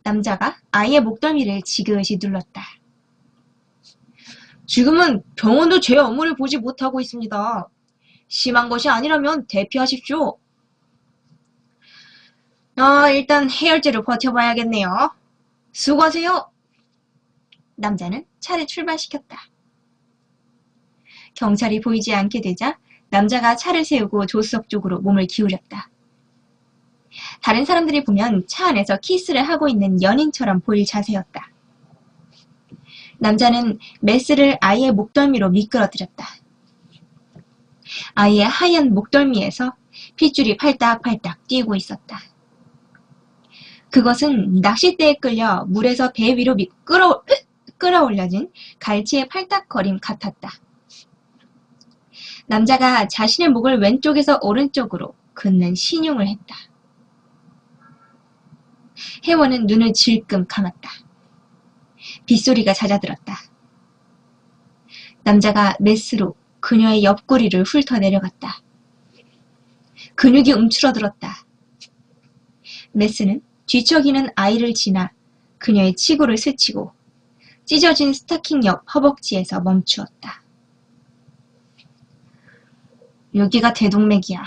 남자가 아이의 목덜미를 지그시 눌렀다. 지금은 병원도 제 업무를 보지 못하고 있습니다. 심한 것이 아니라면 대피하십시오. 일단 해열제로 버텨봐야겠네요. 수고하세요. 남자는 차를 출발시켰다. 경찰이 보이지 않게 되자 남자가 차를 세우고 조수석 쪽으로 몸을 기울였다. 다른 사람들이 보면 차 안에서 키스를 하고 있는 연인처럼 보일 자세였다. 남자는 메스를 아이의 목덜미로 미끄러뜨렸다. 아이의 하얀 목덜미에서 핏줄이 팔딱팔딱 뛰고 있었다. 그것은 낚싯대에 끌려 물에서 배 위로 끌어올려진 갈치의 팔딱거림 같았다. 남자가 자신의 목을 왼쪽에서 오른쪽으로 긋는 신용을 했다. 혜원은 눈을 질끔 감았다. 빗소리가 잦아들었다. 남자가 메스로 그녀의 옆구리를 훑어 내려갔다. 근육이 움츠러들었다. 메스는 뒤척이는 아이를 지나 그녀의 치구를 스치고 찢어진 스타킹 옆 허벅지에서 멈추었다. 여기가 대동맥이야.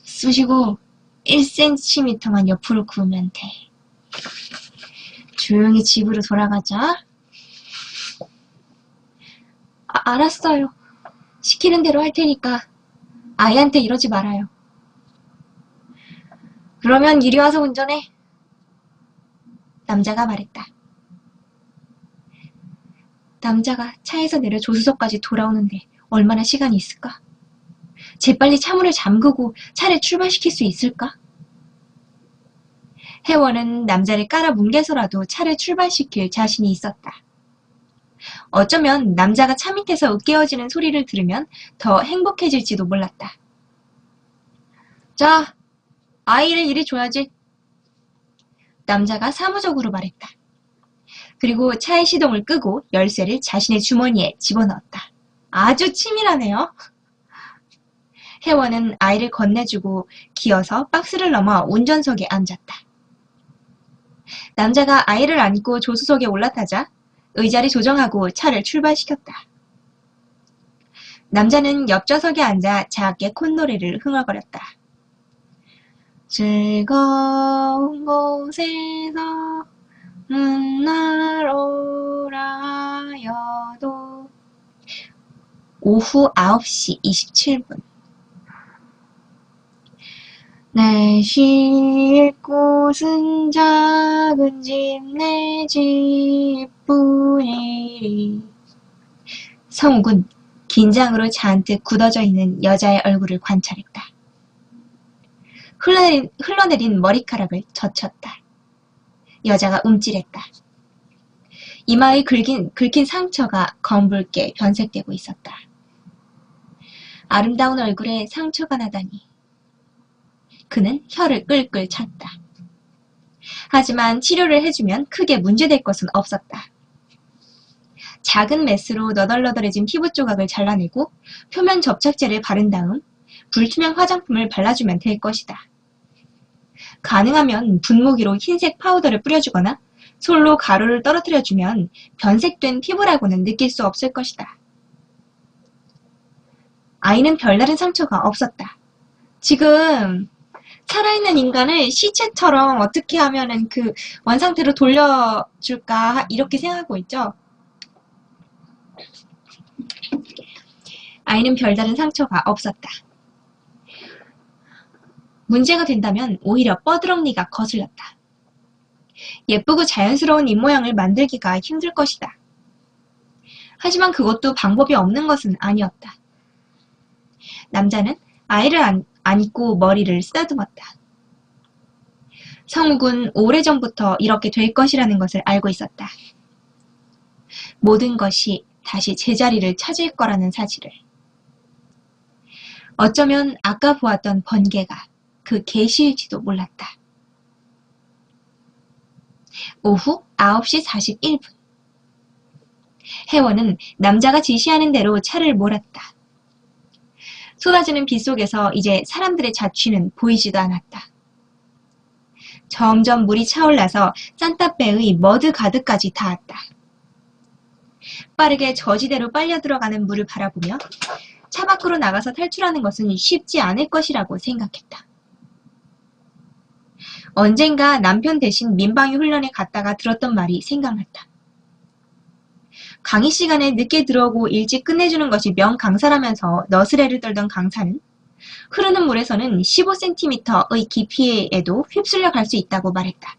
쑤시고 1cm만 옆으로 구우면 돼. 조용히 집으로 돌아가자. 알았어요. 시키는 대로 할 테니까 아이한테 이러지 말아요. 그러면 이리 와서 운전해. 남자가 말했다. 남자가 차에서 내려 조수석까지 돌아오는데 얼마나 시간이 있을까? 재빨리 차문을 잠그고 차를 출발시킬 수 있을까? 혜원은 남자를 깔아뭉개서라도 차를 출발시킬 자신이 있었다. 어쩌면 남자가 차 밑에서 으깨어지는 소리를 들으면 더 행복해질지도 몰랐다. 자, 아이를 이리 줘야지. 남자가 사무적으로 말했다. 그리고 차의 시동을 끄고 열쇠를 자신의 주머니에 집어넣었다. 아주 치밀하네요. 혜원은 아이를 건네주고 기어서 박스를 넘어 운전석에 앉았다. 남자가 아이를 안고 조수석에 올라타자 의자를 조정하고 차를 출발시켰다. 남자는 옆좌석에 앉아 작게 콧노래를 흥얼거렸다. 즐거운 곳에서 문날 오라여도. 오후 9시 27분. 내 쉴 곳은 작은 집 내 집뿐이리. 성욱은 긴장으로 잔뜩 굳어져 있는 여자의 얼굴을 관찰했다. 흘러내린 머리카락을 젖혔다. 여자가 움찔했다. 이마에 긁힌 상처가 검붉게 변색되고 있었다. 아름다운 얼굴에 상처가 나다니. 그는 혀를 끌끌 찼다. 하지만 치료를 해주면 크게 문제될 것은 없었다. 작은 메스로 너덜너덜해진 피부 조각을 잘라내고 표면 접착제를 바른 다음 불투명 화장품을 발라주면 될 것이다. 가능하면 분무기로 흰색 파우더를 뿌려주거나 솔로 가루를 떨어뜨려주면 변색된 피부라고는 느낄 수 없을 것이다. 아이는 별다른 상처가 없었다. 지금 살아있는 인간을 시체처럼 어떻게 하면은 그 원상태로 돌려줄까 이렇게 생각하고 있죠. 아이는 별다른 상처가 없었다. 문제가 된다면 오히려 뻐드렁니가 거슬렸다. 예쁘고 자연스러운 입모양을 만들기가 힘들 것이다. 하지만 그것도 방법이 없는 것은 아니었다. 남자는 아이를 안고 머리를 쓰다듬었다. 성욱은 오래전부터 이렇게 될 것이라는 것을 알고 있었다. 모든 것이 다시 제자리를 찾을 거라는 사실을. 어쩌면 아까 보았던 번개가 그 계시일지도 몰랐다. 오후 9시 41분. 혜원은 남자가 지시하는 대로 차를 몰았다. 쏟아지는 비 속에서 이제 사람들의 자취는 보이지도 않았다. 점점 물이 차올라서 산타페의 머드 가드까지 닿았다. 빠르게 저지대로 빨려 들어가는 물을 바라보며 차 밖으로 나가서 탈출하는 것은 쉽지 않을 것이라고 생각했다. 언젠가 남편 대신 민방위 훈련에 갔다가 들었던 말이 생각났다. 강의 시간에 늦게 들어오고 일찍 끝내주는 것이 명강사라면서 너스레를 떨던 강사는 흐르는 물에서는 15cm의 깊이에도 휩쓸려 갈 수 있다고 말했다.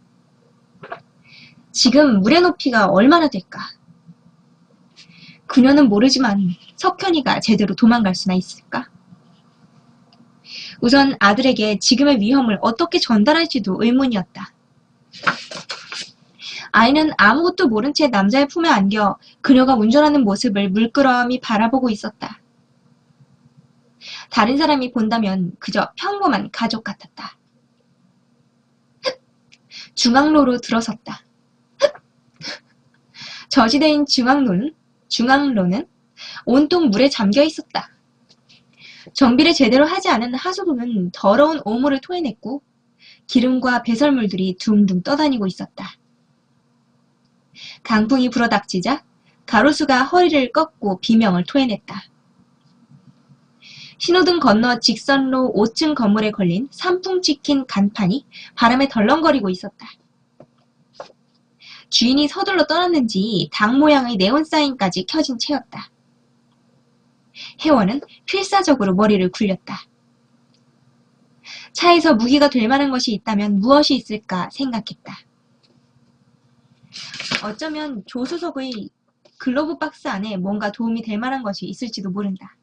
지금 물의 높이가 얼마나 될까? 그녀는 모르지만 석현이가 제대로 도망갈 수나 있을까? 우선 아들에게 지금의 위험을 어떻게 전달할지도 의문이었다. 아이는 아무것도 모른 채 남자의 품에 안겨 그녀가 운전하는 모습을 물끄러미 바라보고 있었다. 다른 사람이 본다면 그저 평범한 가족 같았다. 중앙로로 들어섰다. 저지대인 중앙로는 온통 물에 잠겨 있었다. 정비를 제대로 하지 않은 하수도는 더러운 오물을 토해냈고 기름과 배설물들이 둥둥 떠다니고 있었다. 강풍이 불어닥치자 가로수가 허리를 꺾고 비명을 토해냈다. 신호등 건너 직선로 5층 건물에 걸린 산풍 찍힌 간판이 바람에 덜렁거리고 있었다. 주인이 서둘러 떠났는지 닭 모양의 네온 사인까지 켜진 채였다. 혜원은 필사적으로 머리를 굴렸다. 차에서 무기가 될 만한 것이 있다면 무엇이 있을까 생각했다. 어쩌면 조수석의 글로브 박스 안에 뭔가 도움이 될 만한 것이 있을지도 모른다.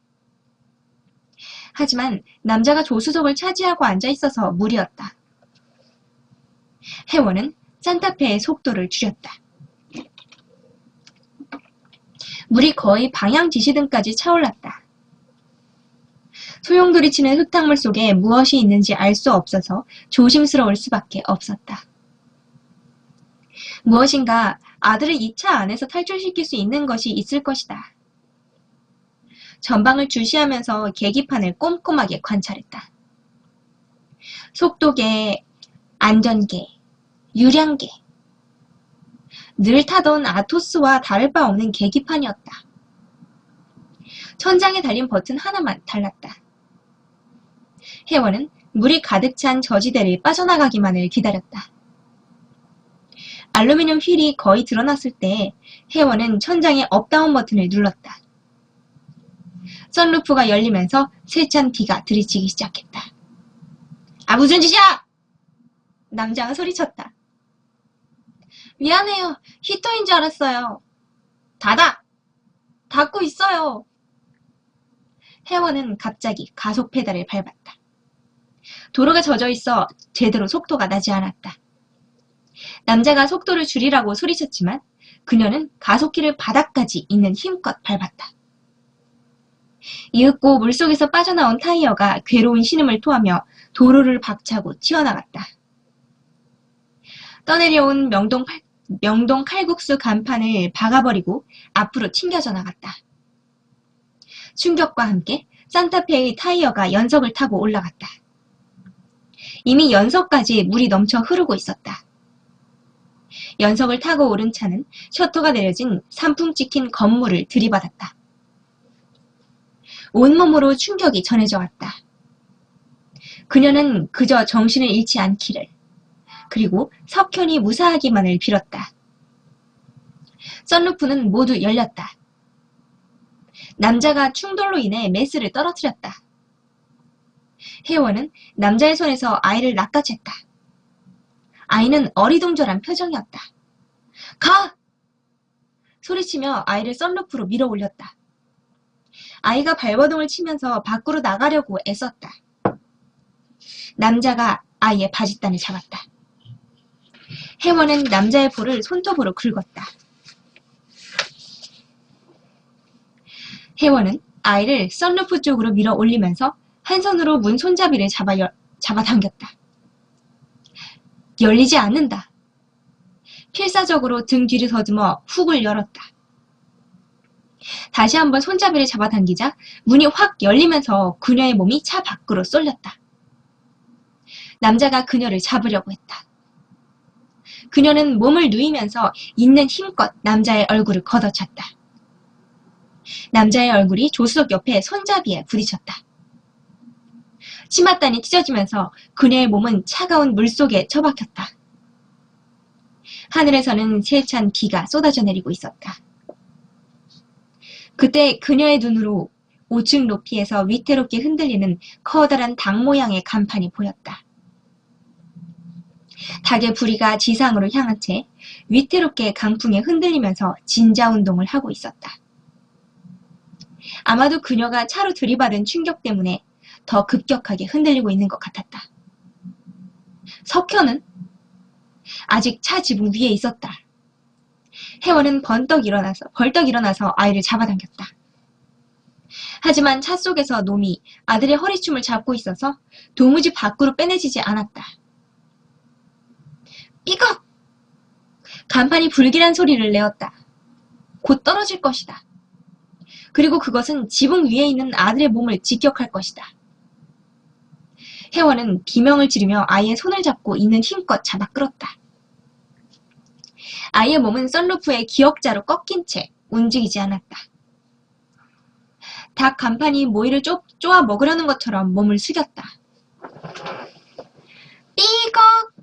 하지만 남자가 조수석을 차지하고 앉아있어서 무리였다. 혜원은 산타페의 속도를 줄였다. 물이 거의 방향 지시등까지 차올랐다. 소용돌이치는 흙탕물 속에 무엇이 있는지 알 수 없어서 조심스러울 수밖에 없었다. 무엇인가 아들을 이 차 안에서 탈출시킬 수 있는 것이 있을 것이다. 전방을 주시하면서 계기판을 꼼꼼하게 관찰했다. 속도계, 안전계, 유량계. 늘 타던 아토스와 다를 바 없는 계기판이었다. 천장에 달린 버튼 하나만 달랐다. 혜원은 물이 가득 찬 저지대를 빠져나가기만을 기다렸다. 알루미늄 휠이 거의 드러났을 때 혜원은 천장의 업다운 버튼을 눌렀다. 선루프가 열리면서 세찬 비가 들이치기 시작했다. 아, 무슨 짓이야! 남자가 소리쳤다. 미안해요. 히터인 줄 알았어요. 닫아! 닫고 있어요. 혜원은 갑자기 가속 페달을 밟았다. 도로가 젖어 있어 제대로 속도가 나지 않았다. 남자가 속도를 줄이라고 소리쳤지만 그녀는 가속기를 바닥까지 있는 힘껏 밟았다. 이윽고 물속에서 빠져나온 타이어가 괴로운 신음을 토하며 도로를 박차고 튀어나갔다. 떠내려온 명동 칼국수 간판을 박아버리고 앞으로 튕겨져 나갔다. 충격과 함께 산타페의 타이어가 연석을 타고 올라갔다. 이미 연석까지 물이 넘쳐 흐르고 있었다. 연석을 타고 오른 차는 셔터가 내려진 산풍 찍힌 건물을 들이받았다. 온몸으로 충격이 전해져 왔다. 그녀는 그저 정신을 잃지 않기를, 그리고 석현이 무사하기만을 빌었다. 썬루프는 모두 열렸다. 남자가 충돌로 인해 메스를 떨어뜨렸다. 혜원은 남자의 손에서 아이를 낚아챘다. 아이는 어리둥절한 표정이었다. 가! 소리치며 아이를 썬루프로 밀어 올렸다. 아이가 발버둥을 치면서 밖으로 나가려고 애썼다. 남자가 아이의 바짓단을 잡았다. 혜원은 남자의 볼을 손톱으로 긁었다. 혜원은 아이를 썬루프 쪽으로 밀어 올리면서 한 손으로 문 손잡이를 잡아당겼다. 열리지 않는다. 필사적으로 등 뒤를 더듬어 훅을 열었다. 다시 한번 손잡이를 잡아당기자 문이 확 열리면서 그녀의 몸이 차 밖으로 쏠렸다. 남자가 그녀를 잡으려고 했다. 그녀는 몸을 누이면서 있는 힘껏 남자의 얼굴을 걷어찼다. 남자의 얼굴이 조수석 옆에 손잡이에 부딪혔다. 치맛단이 찢어지면서 그녀의 몸은 차가운 물속에 처박혔다. 하늘에서는 세찬 비가 쏟아져 내리고 있었다. 그때 그녀의 눈으로 5층 높이에서 위태롭게 흔들리는 커다란 닭 모양의 간판이 보였다. 닭의 부리가 지상으로 향한 채 위태롭게 강풍에 흔들리면서 진자운동을 하고 있었다. 아마도 그녀가 차로 들이받은 충격 때문에 더 급격하게 흔들리고 있는 것 같았다. 석현은 아직 차 지붕 위에 있었다. 혜원은 벌떡 일어나서 아이를 잡아당겼다. 하지만 차 속에서 놈이 아들의 허리춤을 잡고 있어서 도무지 밖으로 빼내지지 않았다. 삐걱! 간판이 불길한 소리를 내었다. 곧 떨어질 것이다. 그리고 그것은 지붕 위에 있는 아들의 몸을 직격할 것이다. 혜원은 비명을 지르며 아이의 손을 잡고 있는 힘껏 잡아 끌었다. 아이의 몸은 썬루프의 기역자로 꺾인 채 움직이지 않았다. 닭 간판이 모이를 쪼아 먹으려는 것처럼 몸을 숙였다. 삐걱!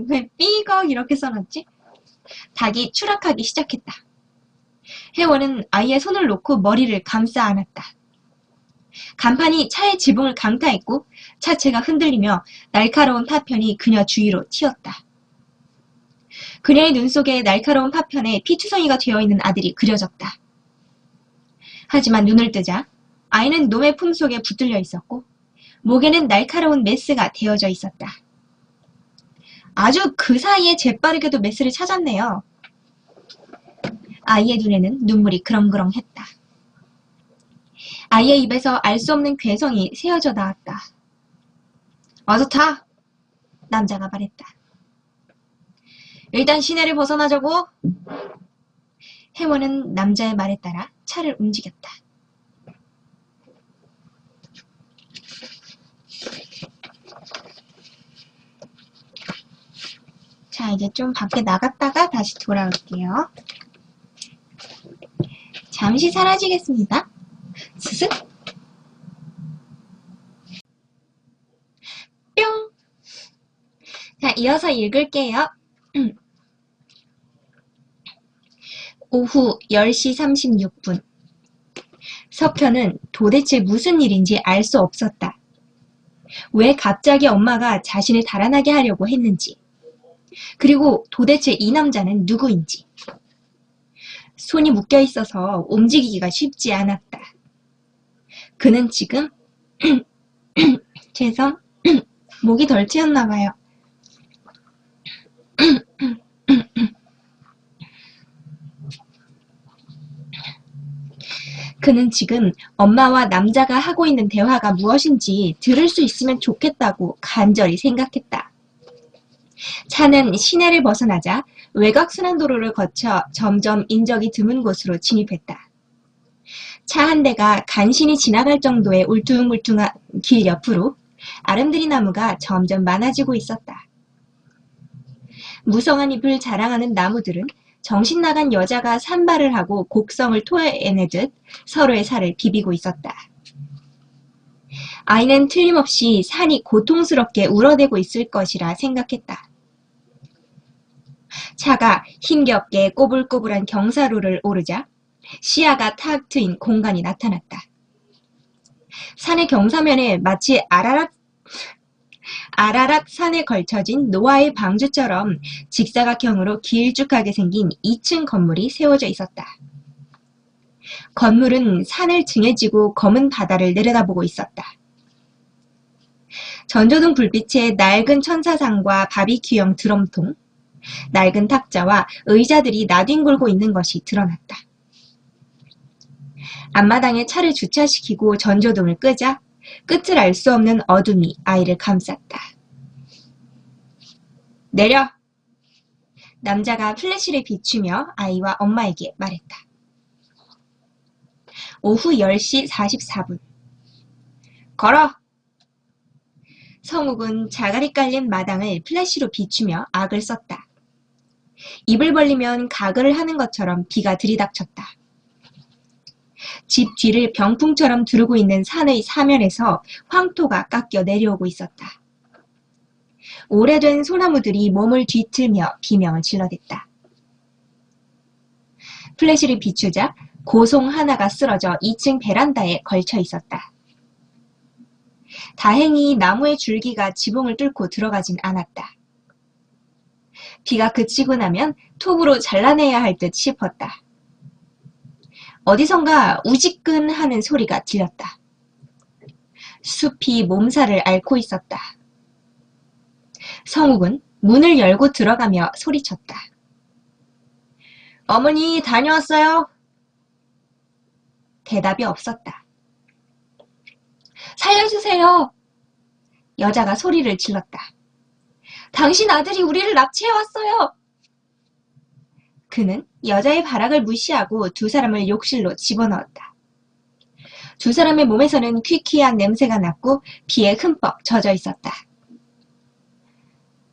왜 삐걱 이렇게 써놨지? 닭이 추락하기 시작했다. 혜원은 아이의 손을 놓고 머리를 감싸 안았다. 간판이 차의 지붕을 강타했고 차체가 흔들리며 날카로운 파편이 그녀 주위로 튀었다. 그녀의 눈 속에 날카로운 파편에 피투성이가 되어있는 아들이 그려졌다. 하지만 눈을 뜨자 아이는 놈의 품속에 붙들려 있었고 목에는 날카로운 메스가 대어져 있었다. 아주 그 사이에 재빠르게도 메스를 찾았네요. 아이의 눈에는 눈물이 그렁그렁했다. 아이의 입에서 알 수 없는 괴성이 새어져 나왔다. 어서 타! 남자가 말했다. 일단 시내를 벗어나자고. 혜원은 남자의 말에 따라 차를 움직였다. 자, 이제 좀 밖에 나갔다가 다시 돌아올게요. 잠시 사라지겠습니다. 스슥! 뿅! 자, 이어서 읽을게요. 오후 10시 36분. 석현은 도대체 무슨 일인지 알 수 없었다. 왜 갑자기 엄마가 자신을 달아나게 하려고 했는지, 그리고 도대체 이 남자는 누구인지. 손이 묶여 있어서 움직이기가 쉽지 않았다. 그는 지금 죄송 목이 덜 트였나 봐요. 그는 지금 엄마와 남자가 하고 있는 대화가 무엇인지 들을 수 있으면 좋겠다고 간절히 생각했다. 차는 시내를 벗어나자 외곽순환도로를 거쳐 점점 인적이 드문 곳으로 진입했다. 차 한 대가 간신히 지나갈 정도의 울퉁불퉁한 길 옆으로 아름드리 나무가 점점 많아지고 있었다. 무성한 잎을 자랑하는 나무들은 정신 나간 여자가 산발을 하고 곡성을 토해내듯 서로의 살을 비비고 있었다. 아이는 틀림없이 산이 고통스럽게 울어대고 있을 것이라 생각했다. 차가 힘겹게 꼬불꼬불한 경사로를 오르자 시야가 탁 트인 공간이 나타났다. 산의 경사면에 마치 아라락 산에 걸쳐진 노아의 방주처럼 직사각형으로 길쭉하게 생긴 2층 건물이 세워져 있었다. 건물은 산을 등에 지고 검은 바다를 내려다보고 있었다. 전조등 불빛에 낡은 천사상과 바비큐용 드럼통, 낡은 탁자와 의자들이 나뒹굴고 있는 것이 드러났다. 앞마당에 차를 주차시키고 전조등을 끄자 끝을 알 수 없는 어둠이 아이를 감쌌다. 내려! 남자가 플래시를 비추며 아이와 엄마에게 말했다. 오후 10시 44분. 걸어! 성욱은 자갈이 깔린 마당을 플래시로 비추며 악을 썼다. 입을 벌리면 가글을 하는 것처럼 비가 들이닥쳤다. 집 뒤를 병풍처럼 두르고 있는 산의 사면에서 황토가 깎여 내려오고 있었다. 오래된 소나무들이 몸을 뒤틀며 비명을 질러댔다. 플래시를 비추자 고송 하나가 쓰러져 2층 베란다에 걸쳐 있었다. 다행히 나무의 줄기가 지붕을 뚫고 들어가진 않았다. 비가 그치고 나면 톱으로 잘라내야 할 듯 싶었다. 어디선가 우지끈하는 소리가 들렸다. 숲이 몸살을 앓고 있었다. 성욱은 문을 열고 들어가며 소리쳤다. 어머니, 다녀왔어요? 대답이 없었다. 살려주세요! 여자가 소리를 질렀다. 당신 아들이 우리를 납치해왔어요! 그는 여자의 발악을 무시하고 두 사람을 욕실로 집어넣었다. 두 사람의 몸에서는 퀴퀴한 냄새가 났고 비에 흠뻑 젖어 있었다.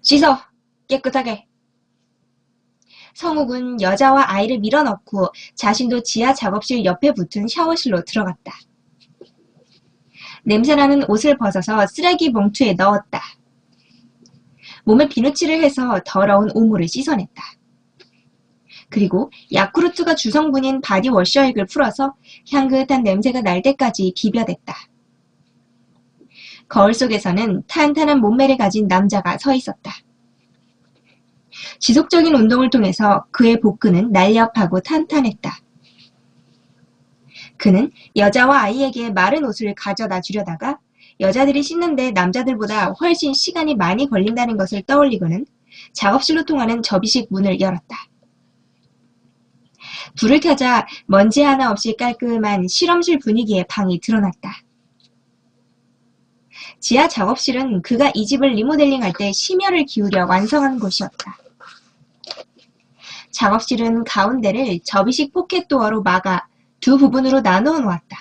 씻어! 깨끗하게! 성욱은 여자와 아이를 밀어넣고 자신도 지하 작업실 옆에 붙은 샤워실로 들어갔다. 냄새나는 옷을 벗어서 쓰레기 봉투에 넣었다. 몸에 비누칠을 해서 더러운 오물을 씻어냈다. 그리고 야쿠르트가 주성분인 바디워셔액을 풀어서 향긋한 냄새가 날 때까지 비벼댔다. 거울 속에서는 탄탄한 몸매를 가진 남자가 서 있었다. 지속적인 운동을 통해서 그의 복근은 날렵하고 탄탄했다. 그는 여자와 아이에게 마른 옷을 가져다 주려다가 여자들이 씻는데 남자들보다 훨씬 시간이 많이 걸린다는 것을 떠올리고는 작업실로 통하는 접이식 문을 열었다. 불을 켜자 먼지 하나 없이 깔끔한 실험실 분위기의 방이 드러났다. 지하 작업실은 그가 이 집을 리모델링할 때 심혈을 기울여 완성한 곳이었다. 작업실은 가운데를 접이식 포켓도어로 막아 두 부분으로 나누어 놓았다.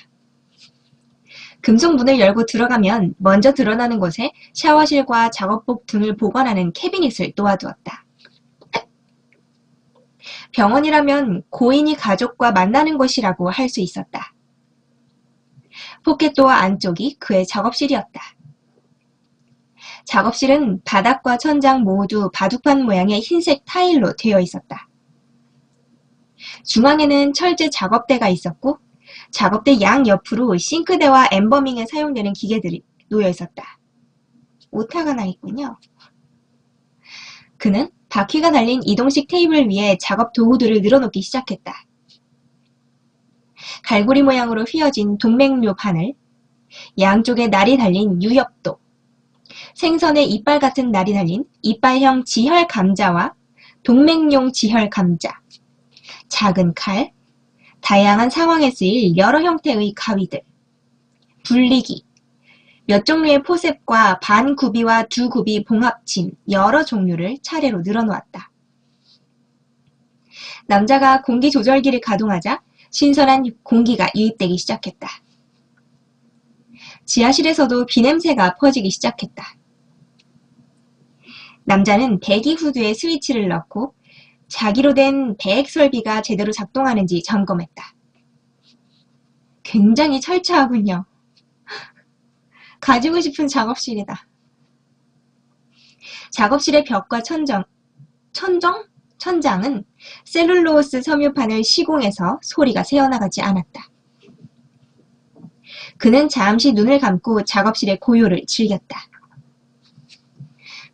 금속 문을 열고 들어가면 먼저 드러나는 곳에 샤워실과 작업복 등을 보관하는 캐비닛을 놓아두었다. 병원이라면 고인이 가족과 만나는 곳이라고 할 수 있었다. 포켓도어 안쪽이 그의 작업실이었다. 작업실은 바닥과 천장 모두 바둑판 모양의 흰색 타일로 되어 있었다. 중앙에는 철제 작업대가 있었고 작업대 양 옆으로 싱크대와 엠버밍에 사용되는 기계들이 놓여 있었다. 오타가 나 있군요. 그는 바퀴가 달린 이동식 테이블 위에 작업 도구들을 늘어놓기 시작했다. 갈고리 모양으로 휘어진 동맥류 바늘, 양쪽에 날이 달린 유협도, 생선의 이빨 같은 날이 달린 이빨형 지혈 감자와 동맥용 지혈 감자, 작은 칼, 다양한 상황에 쓰일 여러 형태의 가위들, 분리기, 몇 종류의 포셉과 반구비와 두구비 봉합침 여러 종류를 차례로 늘어놓았다. 남자가 공기 조절기를 가동하자 신선한 공기가 유입되기 시작했다. 지하실에서도 비냄새가 퍼지기 시작했다. 남자는 배기 후드에 스위치를 넣고 자기로 된 배액 설비가 제대로 작동하는지 점검했다. 굉장히 철저하군요. 가지고 싶은 작업실이다. 작업실의 벽과 천장은 셀룰로스 섬유판을 시공해서 소리가 새어나가지 않았다. 그는 잠시 눈을 감고 작업실의 고요를 즐겼다.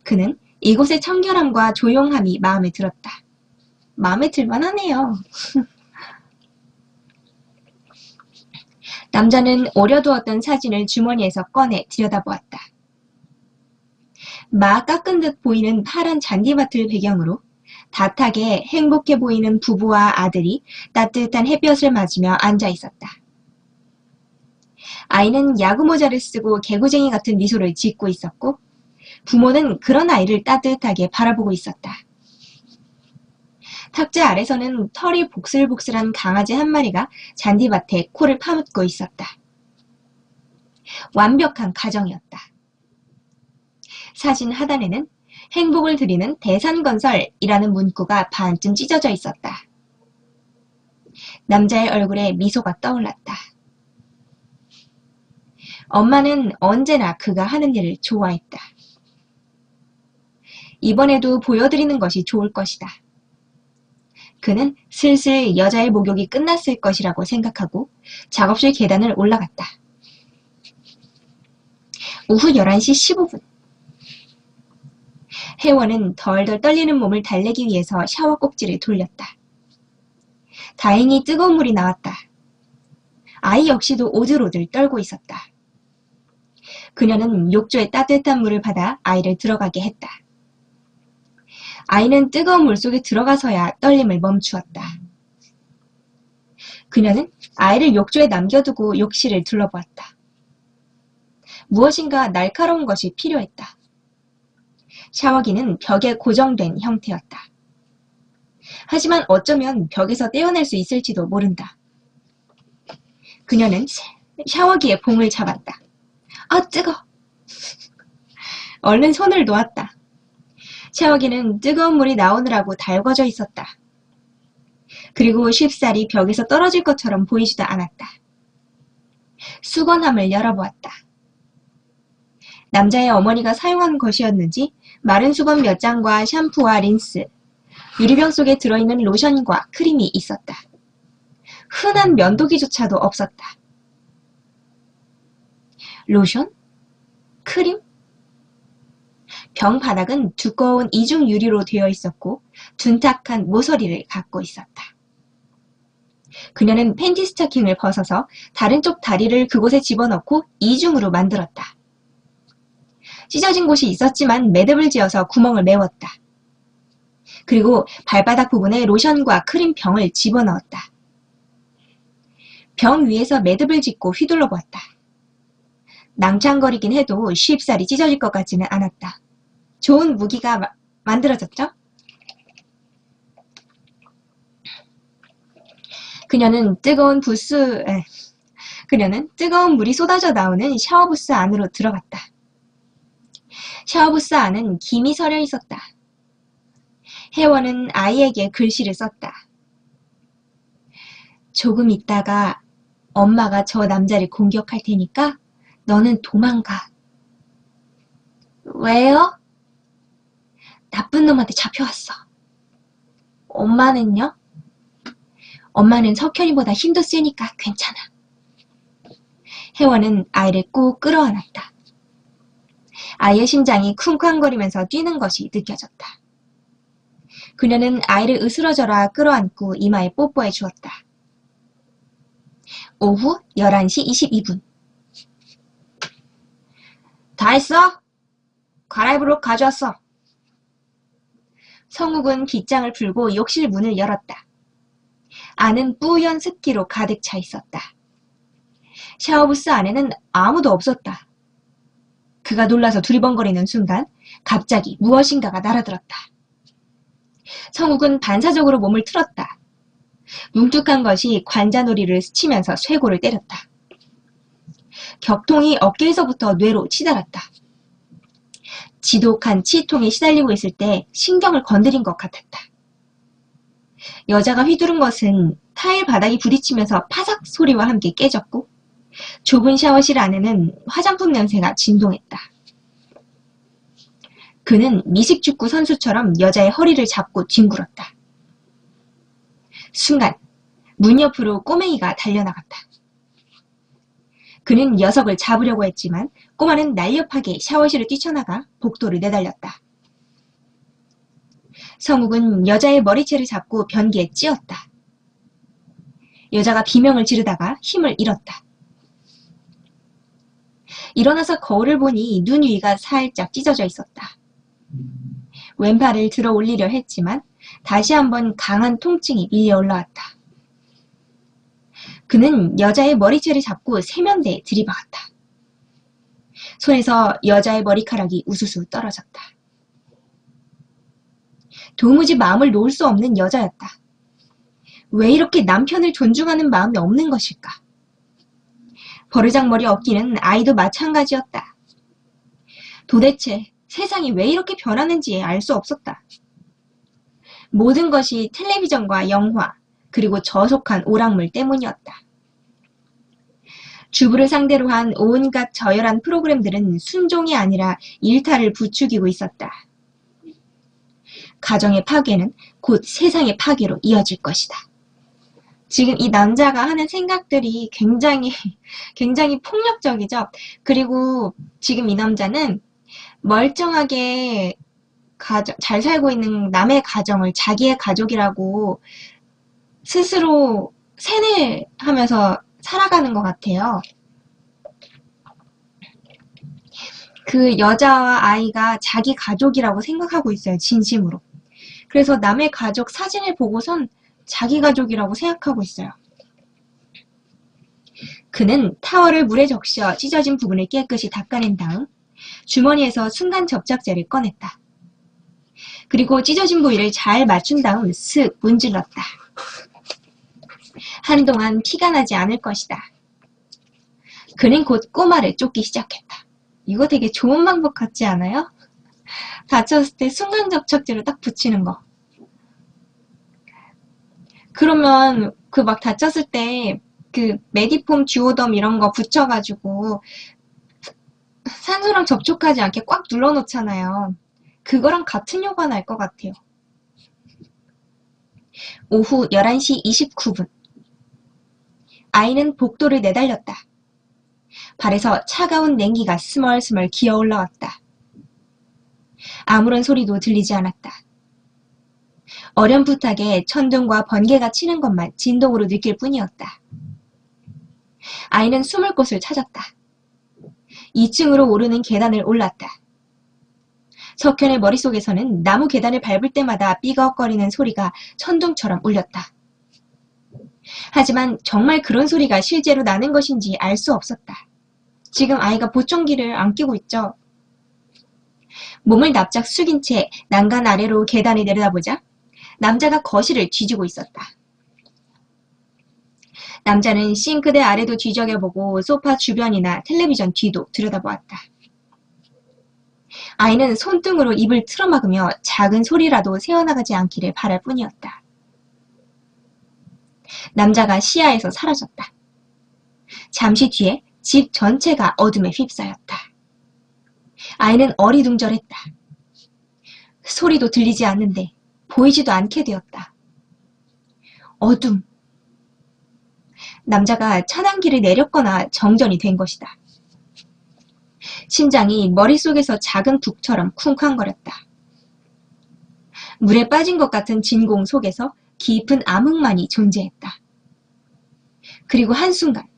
그는 이곳의 청결함과 조용함이 마음에 들었다. 마음에 들만하네요. 남자는 오려두었던 사진을 주머니에서 꺼내 들여다보았다. 막 깎은 듯 보이는 파란 잔디밭을 배경으로 닷하게 행복해 보이는 부부와 아들이 따뜻한 햇볕을 맞으며 앉아 있었다. 아이는 야구모자를 쓰고 개구쟁이 같은 미소를 짓고 있었고 부모는 그런 아이를 따뜻하게 바라보고 있었다. 탁자 아래서는 털이 복슬복슬한 강아지 한 마리가 잔디밭에 코를 파묻고 있었다. 완벽한 가정이었다. 사진 하단에는 행복을 드리는 대산건설이라는 문구가 반쯤 찢어져 있었다. 남자의 얼굴에 미소가 떠올랐다. 엄마는 언제나 그가 하는 일을 좋아했다. 이번에도 보여드리는 것이 좋을 것이다. 그는 슬슬 여자의 목욕이 끝났을 것이라고 생각하고 작업실 계단을 올라갔다. 오후 11시 15분. 혜원은 덜덜 떨리는 몸을 달래기 위해서 샤워 꼭지를 돌렸다. 다행히 뜨거운 물이 나왔다. 아이 역시도 오들오들 떨고 있었다. 그녀는 욕조에 따뜻한 물을 받아 아이를 들어가게 했다. 아이는 뜨거운 물속에 들어가서야 떨림을 멈추었다. 그녀는 아이를 욕조에 남겨두고 욕실을 둘러보았다. 무엇인가 날카로운 것이 필요했다. 샤워기는 벽에 고정된 형태였다. 하지만 어쩌면 벽에서 떼어낼 수 있을지도 모른다. 그녀는 샤워기의 봉을 잡았다. 아, 뜨거! 얼른 손을 놓았다. 샤워기는 뜨거운 물이 나오느라고 달궈져 있었다. 그리고 쉽사리 벽에서 떨어질 것처럼 보이지도 않았다. 수건함을 열어보았다. 남자의 어머니가 사용한 것이었는지 마른 수건 몇 장과 샴푸와 린스, 유리병 속에 들어있는 로션과 크림이 있었다. 흔한 면도기조차도 없었다. 로션? 크림? 병 바닥은 두꺼운 이중 유리로 되어 있었고 둔탁한 모서리를 갖고 있었다. 그녀는 팬티 스타킹을 벗어서 다른 쪽 다리를 그곳에 집어넣고 이중으로 만들었다. 찢어진 곳이 있었지만 매듭을 지어서 구멍을 메웠다. 그리고 발바닥 부분에 로션과 크림 병을 집어넣었다. 병 위에서 매듭을 짓고 휘둘러 보았다. 낭창거리긴 해도 쉽사리 찢어질 것 같지는 않았다. 좋은 무기가 만들어졌죠? 그녀는 뜨거운 물이 쏟아져 나오는 샤워부스 안으로 들어갔다. 샤워부스 안은 김이 서려 있었다. 혜원은 아이에게 글씨를 썼다. 조금 있다가 엄마가 저 남자를 공격할 테니까 너는 도망가. 왜요? 나쁜 놈한테 잡혀왔어. 엄마는요? 엄마는 석현이보다 힘도 세니까 괜찮아. 혜원은 아이를 꾹 끌어안았다. 아이의 심장이 쿵쾅거리면서 뛰는 것이 느껴졌다. 그녀는 아이를 으스러져라 끌어안고 이마에 뽀뽀해 주었다. 오후 11시 22분. 다 했어? 갈아입을 옷 가져왔어. 성욱은 빗장을 풀고 욕실 문을 열었다. 안은 뿌연 습기로 가득 차 있었다. 샤워부스 안에는 아무도 없었다. 그가 놀라서 두리번거리는 순간 갑자기 무엇인가가 날아들었다. 성욱은 반사적으로 몸을 틀었다. 뭉툭한 것이 관자놀이를 스치면서 쇄골을 때렸다. 격통이 어깨에서부터 뇌로 치달았다. 지독한 치통에 시달리고 있을 때 신경을 건드린 것 같았다. 여자가 휘두른 것은 타일 바닥이 부딪히면서 파삭 소리와 함께 깨졌고 좁은 샤워실 안에는 화장품 냄새가 진동했다. 그는 미식축구 선수처럼 여자의 허리를 잡고 뒹굴었다. 순간 문 옆으로 꼬맹이가 달려나갔다. 그는 녀석을 잡으려고 했지만 꼬마는 날렵하게 샤워실을 뛰쳐나가 복도를 내달렸다. 성욱은 여자의 머리채를 잡고 변기에 찧었다. 여자가 비명을 지르다가 힘을 잃었다. 일어나서 거울을 보니 눈 위가 살짝 찢어져 있었다. 왼팔을 들어 올리려 했지만 다시 한번 강한 통증이 밀려 올라왔다. 그는 여자의 머리채를 잡고 세면대에 들이박았다. 손에서 여자의 머리카락이 우수수 떨어졌다. 도무지 마음을 놓을 수 없는 여자였다. 왜 이렇게 남편을 존중하는 마음이 없는 것일까? 버르장머리 없기는 아이도 마찬가지였다. 도대체 세상이 왜 이렇게 변하는지 알 수 없었다. 모든 것이 텔레비전과 영화, 그리고 저속한 오락물 때문이었다. 주부를 상대로 한 온갖 저열한 프로그램들은 순종이 아니라 일탈을 부추기고 있었다. 가정의 파괴는 곧 세상의 파괴로 이어질 것이다. 지금 이 남자가 하는 생각들이 굉장히 폭력적이죠. 그리고 지금 이 남자는 멀쩡하게 잘 살고 있는 남의 가정을 자기의 가족이라고 스스로 세뇌하면서 살아가는 것 같아요. 그 여자와 아이가 자기 가족이라고 생각하고 있어요. 진심으로. 그래서 남의 가족 사진을 보고선 자기 가족이라고 생각하고 있어요. 그는 타월을 물에 적셔 찢어진 부분을 깨끗이 닦아낸 다음 주머니에서 순간 접착제를 꺼냈다. 그리고 찢어진 부위를 잘 맞춘 다음 슥 문질렀다. 한동안 피가 나지 않을 것이다. 그는 곧 꼬마를 쫓기 시작했다. 이거 되게 좋은 방법 같지 않아요? 다쳤을 때 순간 접착제를 딱 붙이는 거. 그러면 그 막 다쳤을 때 그 메디폼 듀오덤 이런 거 붙여가지고 산소랑 접촉하지 않게 꽉 눌러놓잖아요. 그거랑 같은 효과가 날 것 같아요. 오후 11시 29분. 아이는 복도를 내달렸다. 발에서 차가운 냉기가 스멀스멀 기어 올라왔다. 아무런 소리도 들리지 않았다. 어렴풋하게 천둥과 번개가 치는 것만 진동으로 느낄 뿐이었다. 아이는 숨을 곳을 찾았다. 2층으로 오르는 계단을 올랐다. 석현의 머릿속에서는 나무 계단을 밟을 때마다 삐걱거리는 소리가 천둥처럼 울렸다. 하지만 정말 그런 소리가 실제로 나는 것인지 알 수 없었다. 지금 아이가 보청기를 안 끼고 있죠. 몸을 납작 숙인 채 난간 아래로 계단을 내려다보자 남자가 거실을 뒤지고 있었다. 남자는 싱크대 아래도 뒤적여보고 소파 주변이나 텔레비전 뒤도 들여다보았다. 아이는 손등으로 입을 틀어막으며 작은 소리라도 새어나가지 않기를 바랄 뿐이었다. 남자가 시야에서 사라졌다. 잠시 뒤에 집 전체가 어둠에 휩싸였다. 아이는 어리둥절했다. 소리도 들리지 않는데 보이지도 않게 되었다. 어둠. 남자가 차단기를 내렸거나 정전이 된 것이다. 심장이 머릿속에서 작은 북처럼 쿵쾅거렸다. 물에 빠진 것 같은 진공 속에서 깊은 암흑만이 존재했다. 그리고 한순간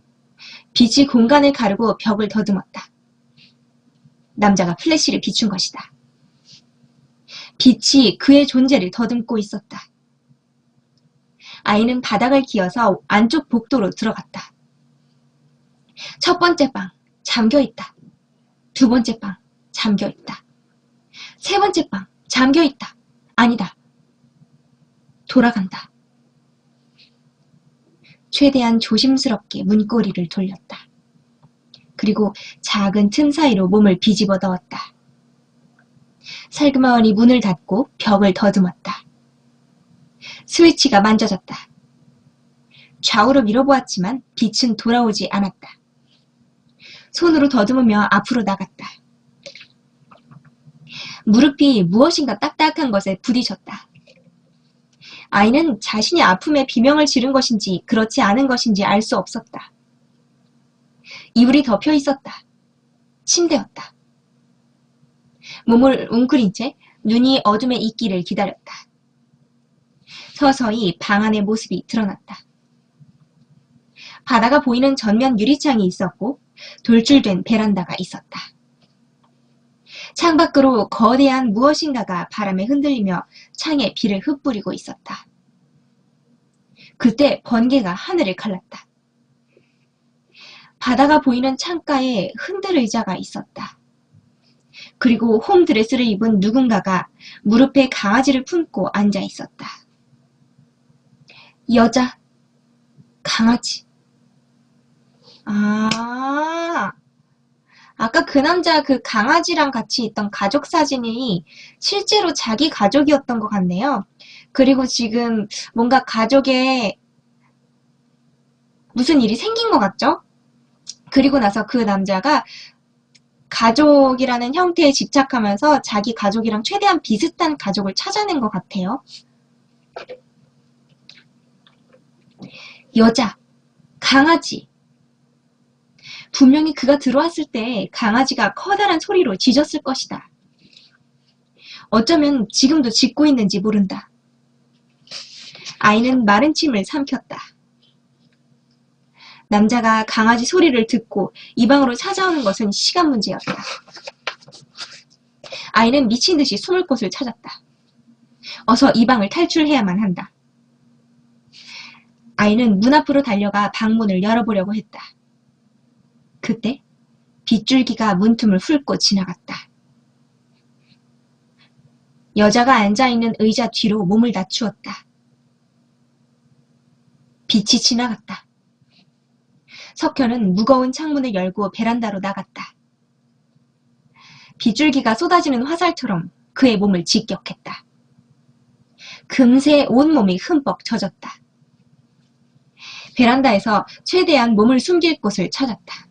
빛이 공간을 가르고 벽을 더듬었다. 남자가 플래시를 비춘 것이다. 빛이 그의 존재를 더듬고 있었다. 아이는 바닥을 기어서 안쪽 복도로 들어갔다. 첫 번째 방, 잠겨있다. 두 번째 방, 잠겨있다. 세 번째 방, 잠겨있다. 아니다. 돌아간다. 최대한 조심스럽게 문고리를 돌렸다. 그리고 작은 틈 사이로 몸을 비집어 넣었다. 살그마원이 문을 닫고 벽을 더듬었다. 스위치가 만져졌다. 좌우로 밀어보았지만 빛은 돌아오지 않았다. 손으로 더듬으며 앞으로 나갔다. 무릎이 무엇인가 딱딱한 것에 부딪혔다. 아이는 자신이 아픔에 비명을 지른 것인지 그렇지 않은 것인지 알 수 없었다. 이불이 덮여 있었다. 침대였다. 몸을 웅크린 채 눈이 어둠에 있기를 기다렸다. 서서히 방 안의 모습이 드러났다. 바다가 보이는 전면 유리창이 있었고 돌출된 베란다가 있었다. 창밖으로 거대한 무엇인가가 바람에 흔들리며 창에 비를 흩뿌리고 있었다. 그때 번개가 하늘을 갈랐다. 바다가 보이는 창가에 흔들 의자가 있었다. 그리고 홈드레스를 입은 누군가가 무릎에 강아지를 품고 앉아 있었다. 여자, 강아지. 아까 그 남자 그 강아지랑 같이 있던 가족 사진이 실제로 자기 가족이었던 것 같네요. 그리고 지금 뭔가 가족에 무슨 일이 생긴 것 같죠? 그리고 나서 그 남자가 가족이라는 형태에 집착하면서 자기 가족이랑 최대한 비슷한 가족을 찾아낸 것 같아요. 여자, 강아지. 분명히 그가 들어왔을 때 강아지가 커다란 소리로 짖었을 것이다. 어쩌면 지금도 짖고 있는지 모른다. 아이는 마른 침을 삼켰다. 남자가 강아지 소리를 듣고 이 방으로 찾아오는 것은 시간 문제였다. 아이는 미친 듯이 숨을 곳을 찾았다. 어서 이 방을 탈출해야만 한다. 아이는 문 앞으로 달려가 방문을 열어보려고 했다. 그때 빗줄기가 문틈을 훑고 지나갔다. 여자가 앉아있는 의자 뒤로 몸을 낮추었다. 빛이 지나갔다. 석현은 무거운 창문을 열고 베란다로 나갔다. 빗줄기가 쏟아지는 화살처럼 그의 몸을 직격했다. 금세 온몸이 흠뻑 젖었다. 베란다에서 최대한 몸을 숨길 곳을 찾았다.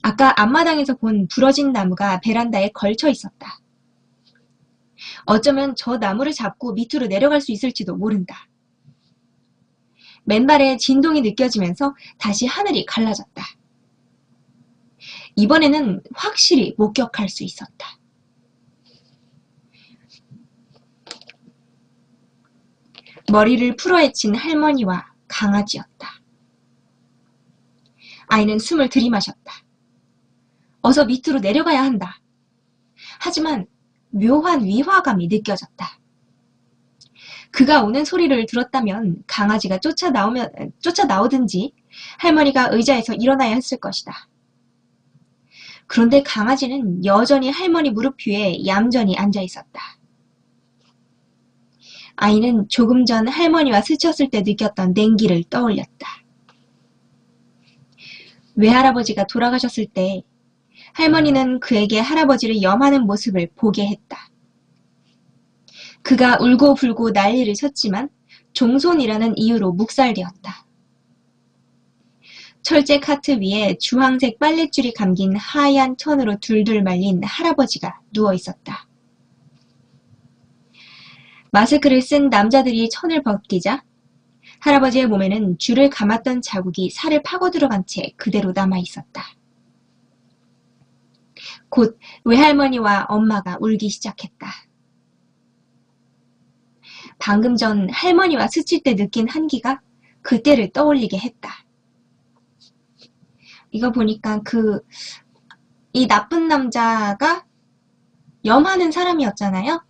아까 앞마당에서 본 부러진 나무가 베란다에 걸쳐 있었다. 어쩌면 저 나무를 잡고 밑으로 내려갈 수 있을지도 모른다. 맨발에 진동이 느껴지면서 다시 하늘이 갈라졌다. 이번에는 확실히 목격할 수 있었다. 머리를 풀어헤친 할머니와 강아지였다. 아이는 숨을 들이마셨다. 어서 밑으로 내려가야 한다. 하지만 묘한 위화감이 느껴졌다. 그가 오는 소리를 들었다면 강아지가 쫓아나오든지 할머니가 의자에서 일어나야 했을 것이다. 그런데 강아지는 여전히 할머니 무릎 위에 얌전히 앉아 있었다. 아이는 조금 전 할머니와 스쳤을 때 느꼈던 냉기를 떠올렸다. 외할아버지가 돌아가셨을 때 할머니는 그에게 할아버지를 염하는 모습을 보게 했다. 그가 울고불고 난리를 쳤지만 종손이라는 이유로 묵살되었다. 철제 카트 위에 주황색 빨랫줄이 감긴 하얀 천으로 둘둘 말린 할아버지가 누워있었다. 마스크를 쓴 남자들이 천을 벗기자 할아버지의 몸에는 줄을 감았던 자국이 살을 파고 들어간 채 그대로 남아있었다. 곧 외할머니와 엄마가 울기 시작했다. 방금 전 할머니와 스칠 때 느낀 한기가 그때를 떠올리게 했다. 이거 보니까 이 나쁜 남자가 염하는 사람이었잖아요.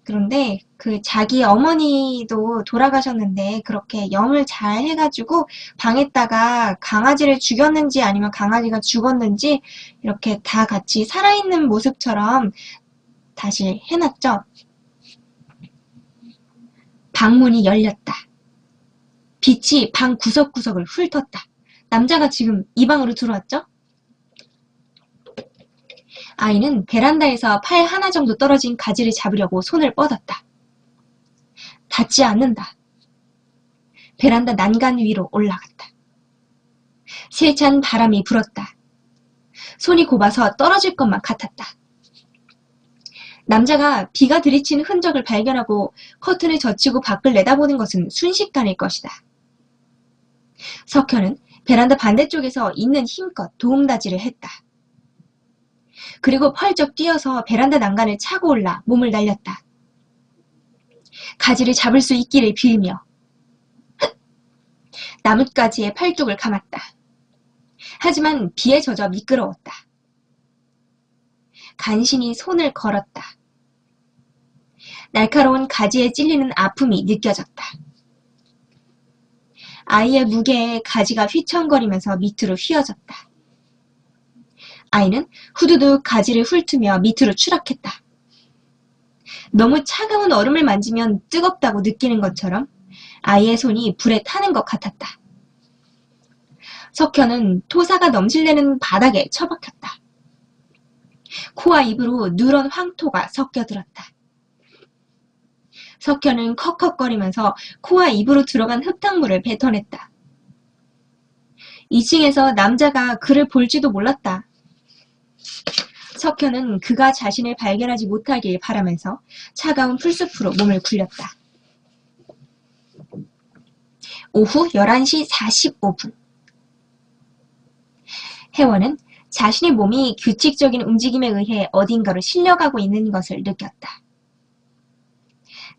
그런데 자기 어머니도 돌아가셨는데 그렇게 염을 잘 해가지고 방에다가 강아지를 죽였는지 아니면 강아지가 죽었는지 이렇게 다 같이 살아있는 모습처럼 다시 해놨죠. 방문이 열렸다. 빛이 방 구석구석을 훑었다. 남자가 지금 이 방으로 들어왔죠? 아이는 베란다에서 팔 하나 정도 떨어진 가지를 잡으려고 손을 뻗었다. 닿지 않는다. 베란다 난간 위로 올라갔다. 세찬 바람이 불었다. 손이 곱아서 떨어질 것만 같았다. 남자가 비가 들이친 흔적을 발견하고 커튼을 젖히고 밖을 내다보는 것은 순식간일 것이다. 석현은 베란다 반대쪽에서 있는 힘껏 도움다지를 했다. 그리고 펄쩍 뛰어서 베란다 난간을 차고 올라 몸을 날렸다. 가지를 잡을 수 있기를 빌며 나뭇가지에 팔뚝을 감았다. 하지만 비에 젖어 미끄러웠다. 간신히 손을 걸었다. 날카로운 가지에 찔리는 아픔이 느껴졌다. 아이의 무게에 가지가 휘청거리면서 밑으로 휘어졌다. 아이는 후두둑 가지를 훑으며 밑으로 추락했다. 너무 차가운 얼음을 만지면 뜨겁다고 느끼는 것처럼 아이의 손이 불에 타는 것 같았다. 석현은 토사가 넘실대는 바닥에 처박혔다. 코와 입으로 누런 황토가 섞여들었다. 석현은 컥컥거리면서 코와 입으로 들어간 흙탕물을 뱉어냈다. 2층에서 남자가 그를 볼지도 몰랐다. 석현은 그가 자신을 발견하지 못하길 바라면서 차가운 풀숲으로 몸을 굴렸다. 오후 11시 45분. 혜원은 자신의 몸이 규칙적인 움직임에 의해 어딘가로 실려가고 있는 것을 느꼈다.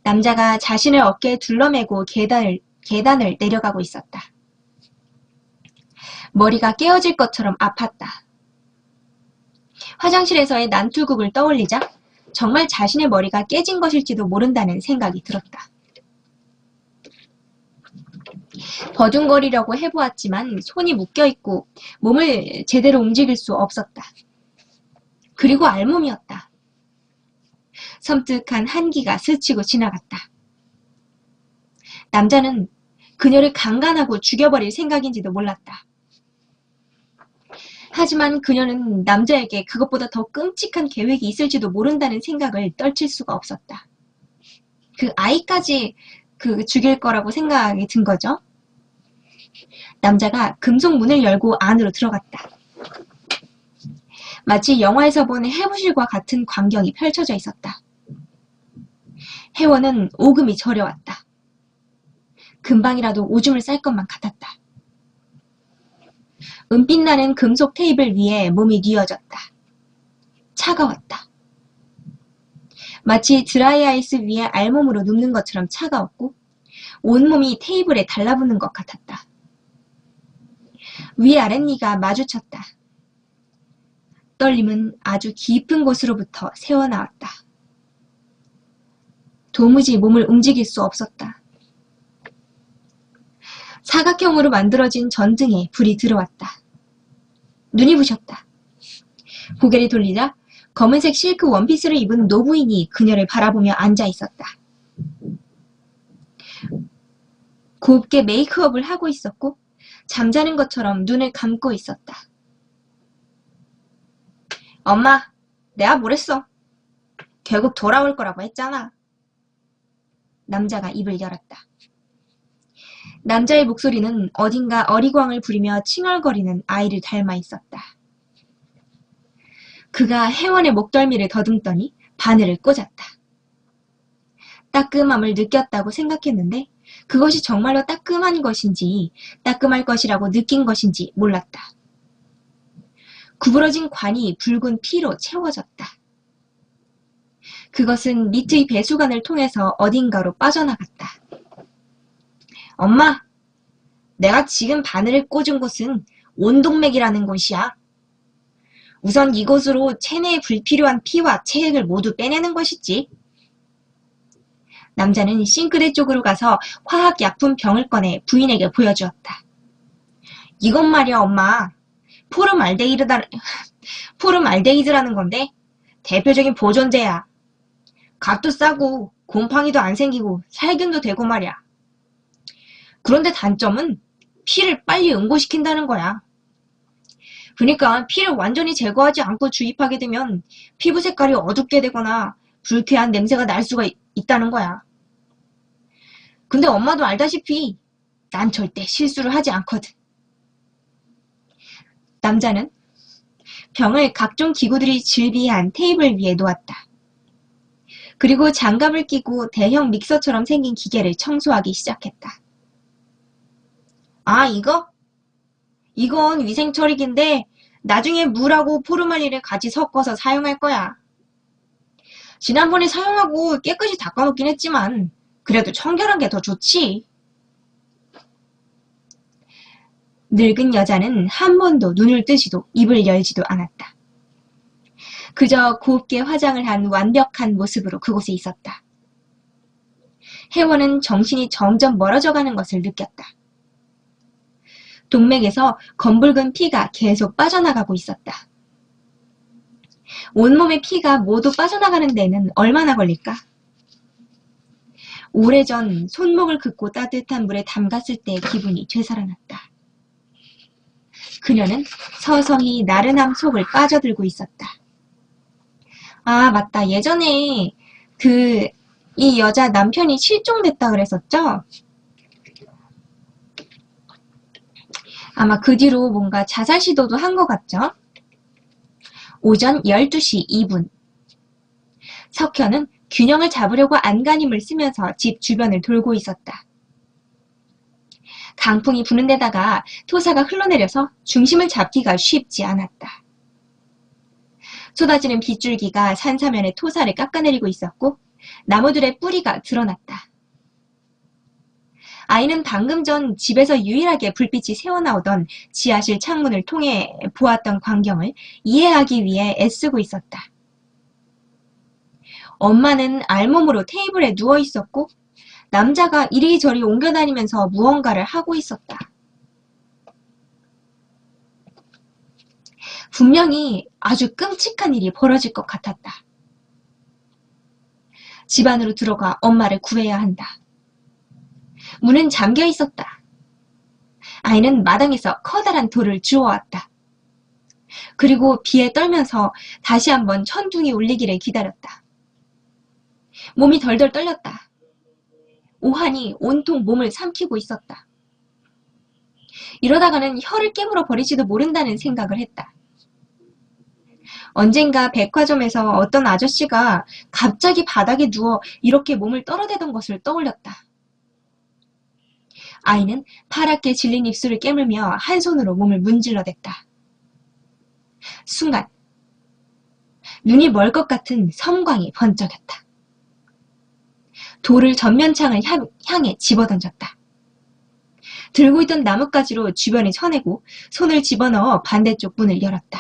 남자가 자신을 어깨에 둘러매고 계단을 내려가고 있었다. 머리가 깨어질 것처럼 아팠다. 화장실에서의 난투극을 떠올리자 정말 자신의 머리가 깨진 것일지도 모른다는 생각이 들었다. 버둥거리려고 해보았지만 손이 묶여있고 몸을 제대로 움직일 수 없었다. 그리고 알몸이었다. 섬뜩한 한기가 스치고 지나갔다. 남자는 그녀를 강간하고 죽여버릴 생각인지도 몰랐다. 하지만 그녀는 남자에게 그것보다 더 끔찍한 계획이 있을지도 모른다는 생각을 떨칠 수가 없었다. 그 아이까지 죽일 거라고 생각이 든 거죠. 남자가 금속 문을 열고 안으로 들어갔다. 마치 영화에서 본 해부실과 같은 광경이 펼쳐져 있었다. 혜원은 오금이 저려왔다. 금방이라도 오줌을 쌀 것만 같았다. 은빛 나는 금속 테이블 위에 몸이 뉘어졌다. 차가웠다. 마치 드라이아이스 위에 알몸으로 눕는 것처럼 차가웠고 온몸이 테이블에 달라붙는 것 같았다. 위 아랫니가 마주쳤다. 떨림은 아주 깊은 곳으로부터 새어나왔다. 도무지 몸을 움직일 수 없었다. 사각형으로 만들어진 전등에 불이 들어왔다. 눈이 부셨다. 고개를 돌리자 검은색 실크 원피스를 입은 노부인이 그녀를 바라보며 앉아 있었다. 곱게 메이크업을 하고 있었고 잠자는 것처럼 눈을 감고 있었다. 엄마, 내가 뭐랬어? 결국 돌아올 거라고 했잖아. 남자가 입을 열었다. 남자의 목소리는 어딘가 어리광을 부리며 칭얼거리는 아이를 닮아 있었다. 그가 혜원의 목덜미를 더듬더니 바늘을 꽂았다. 따끔함을 느꼈다고 생각했는데 그것이 정말로 따끔한 것인지 따끔할 것이라고 느낀 것인지 몰랐다. 구부러진 관이 붉은 피로 채워졌다. 그것은 니트의 배수관을 통해서 어딘가로 빠져나갔다. 엄마, 내가 지금 바늘을 꽂은 곳은 온동맥이라는 곳이야. 우선 이곳으로 체내에 불필요한 피와 체액을 모두 빼내는 것이지. 남자는 싱크대 쪽으로 가서 화학약품 병을 꺼내 부인에게 보여주었다. 이것 말이야, 엄마. 포름알데히드라는 건데 대표적인 보존제야. 값도 싸고 곰팡이도 안 생기고 살균도 되고 말이야. 그런데 단점은 피를 빨리 응고시킨다는 거야. 그러니까 피를 완전히 제거하지 않고 주입하게 되면 피부 색깔이 어둡게 되거나 불쾌한 냄새가 날 수가 있다는 거야. 근데 엄마도 알다시피 난 절대 실수를 하지 않거든. 남자는 병을 각종 기구들이 즐비한 테이블 위에 놓았다. 그리고 장갑을 끼고 대형 믹서처럼 생긴 기계를 청소하기 시작했다. 아, 이건 위생처리기인데 나중에 물하고 포르말린을 같이 섞어서 사용할 거야. 지난번에 사용하고 깨끗이 닦아놓긴 했지만 그래도 청결한 게 더 좋지. 늙은 여자는 한 번도 눈을 뜨지도 입을 열지도 않았다. 그저 곱게 화장을 한 완벽한 모습으로 그곳에 있었다. 혜원은 정신이 점점 멀어져가는 것을 느꼈다. 동맥에서 검붉은 피가 계속 빠져나가고 있었다. 온몸의 피가 모두 빠져나가는 데는 얼마나 걸릴까? 오래전 손목을 긋고 따뜻한 물에 담갔을 때의 기분이 되살아났다. 그녀는 서서히 나른함 속을 빠져들고 있었다. 아, 맞다. 예전에 이 여자 남편이 실종됐다 그랬었죠? 아마 그 뒤로 뭔가 자살 시도도 한 것 같죠? 오전 12시 2분. 석현은 균형을 잡으려고 안간힘을 쓰면서 집 주변을 돌고 있었다. 강풍이 부는 데다가 토사가 흘러내려서 중심을 잡기가 쉽지 않았다. 쏟아지는 빗줄기가 산사면의 토사를 깎아내리고 있었고 나무들의 뿌리가 드러났다. 아이는 방금 전 집에서 유일하게 불빛이 새어나오던 지하실 창문을 통해 보았던 광경을 이해하기 위해 애쓰고 있었다. 엄마는 알몸으로 테이블에 누워 있었고 남자가 이리저리 옮겨다니면서 무언가를 하고 있었다. 분명히 아주 끔찍한 일이 벌어질 것 같았다. 집 안으로 들어가 엄마를 구해야 한다. 문은 잠겨 있었다. 아이는 마당에서 커다란 돌을 주워왔다. 그리고 비에 떨면서 다시 한번 천둥이 울리기를 기다렸다. 몸이 덜덜 떨렸다. 오한이 온통 몸을 삼키고 있었다. 이러다가는 혀를 깨물어 버릴지도 모른다는 생각을 했다. 언젠가 백화점에서 어떤 아저씨가 갑자기 바닥에 누워 이렇게 몸을 떨어대던 것을 떠올렸다. 아이는 파랗게 질린 입술을 깨물며 한 손으로 몸을 문질러댔다. 순간 눈이 멀 것 같은 섬광이 번쩍였다. 돌을 전면창을 향해 집어던졌다. 들고 있던 나뭇가지로 주변을 쳐내고 손을 집어넣어 반대쪽 문을 열었다.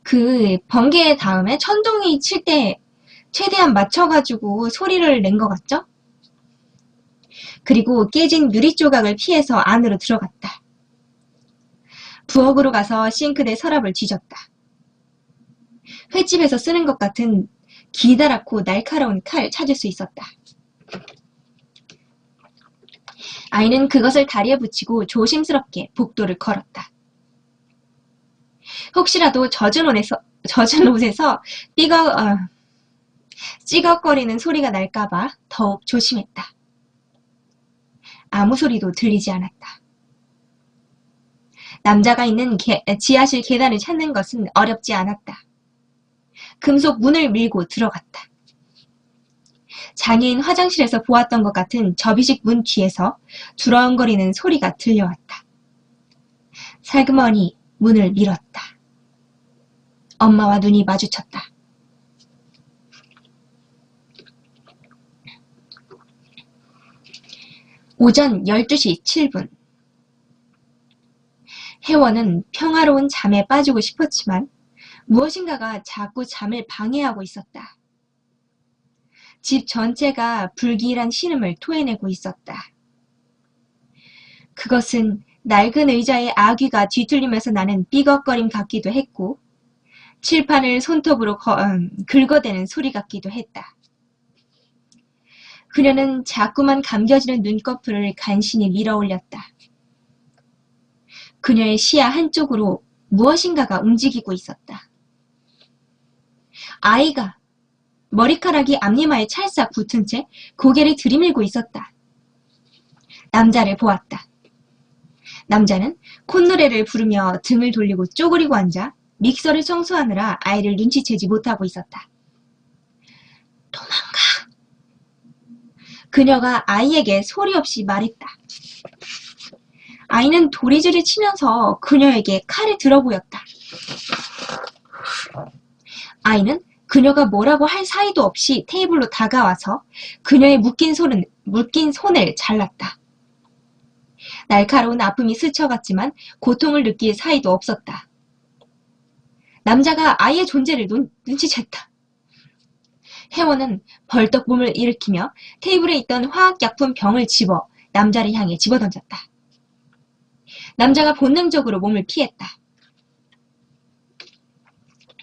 그 번개 다음에 천둥이 칠 때 최대한 맞춰가지고 소리를 낸 것 같죠? 그리고 깨진 유리 조각을 피해서 안으로 들어갔다. 부엌으로 가서 싱크대 서랍을 뒤졌다. 횟집에서 쓰는 것 같은 기다랗고 날카로운 칼 찾을 수 있었다. 아이는 그것을 다리에 붙이고 조심스럽게 복도를 걸었다. 혹시라도 젖은 옷에서 찌걱거리는 소리가 날까봐 더욱 조심했다. 아무 소리도 들리지 않았다. 남자가 있는 지하실 계단을 찾는 것은 어렵지 않았다. 금속 문을 밀고 들어갔다. 장애인 화장실에서 보았던 것 같은 접이식 문 뒤에서 두렁거리는 소리가 들려왔다. 살그머니 문을 밀었다. 엄마와 눈이 마주쳤다. 오전 12시 7분. 혜원은 평화로운 잠에 빠지고 싶었지만 무엇인가가 자꾸 잠을 방해하고 있었다. 집 전체가 불길한 신음을 토해내고 있었다. 그것은 낡은 의자에 아귀가 뒤틀리면서 나는 삐걱거림 같기도 했고 칠판을 손톱으로 긁어대는 소리 같기도 했다. 그녀는 자꾸만 감겨지는 눈꺼풀을 간신히 밀어올렸다. 그녀의 시야 한쪽으로 무엇인가가 움직이고 있었다. 아이가 머리카락이 앞니마에 찰싹 붙은 채 고개를 들이밀고 있었다. 남자를 보았다. 남자는 콧노래를 부르며 등을 돌리고 쪼그리고 앉아 믹서를 청소하느라 아이를 눈치채지 못하고 있었다. 도망가. 그녀가 아이에게 소리 없이 말했다. 아이는 도리지를 치면서 그녀에게 칼을 들어보였다. 아이는 그녀가 뭐라고 할 사이도 없이 테이블로 다가와서 그녀의 묶인 손을 잘랐다. 날카로운 아픔이 스쳐갔지만 고통을 느낄 사이도 없었다. 남자가 아이의 존재를 눈치챘다. 혜원은 벌떡 몸을 일으키며 테이블에 있던 화학약품 병을 집어 남자를 향해 집어던졌다. 남자가 본능적으로 몸을 피했다.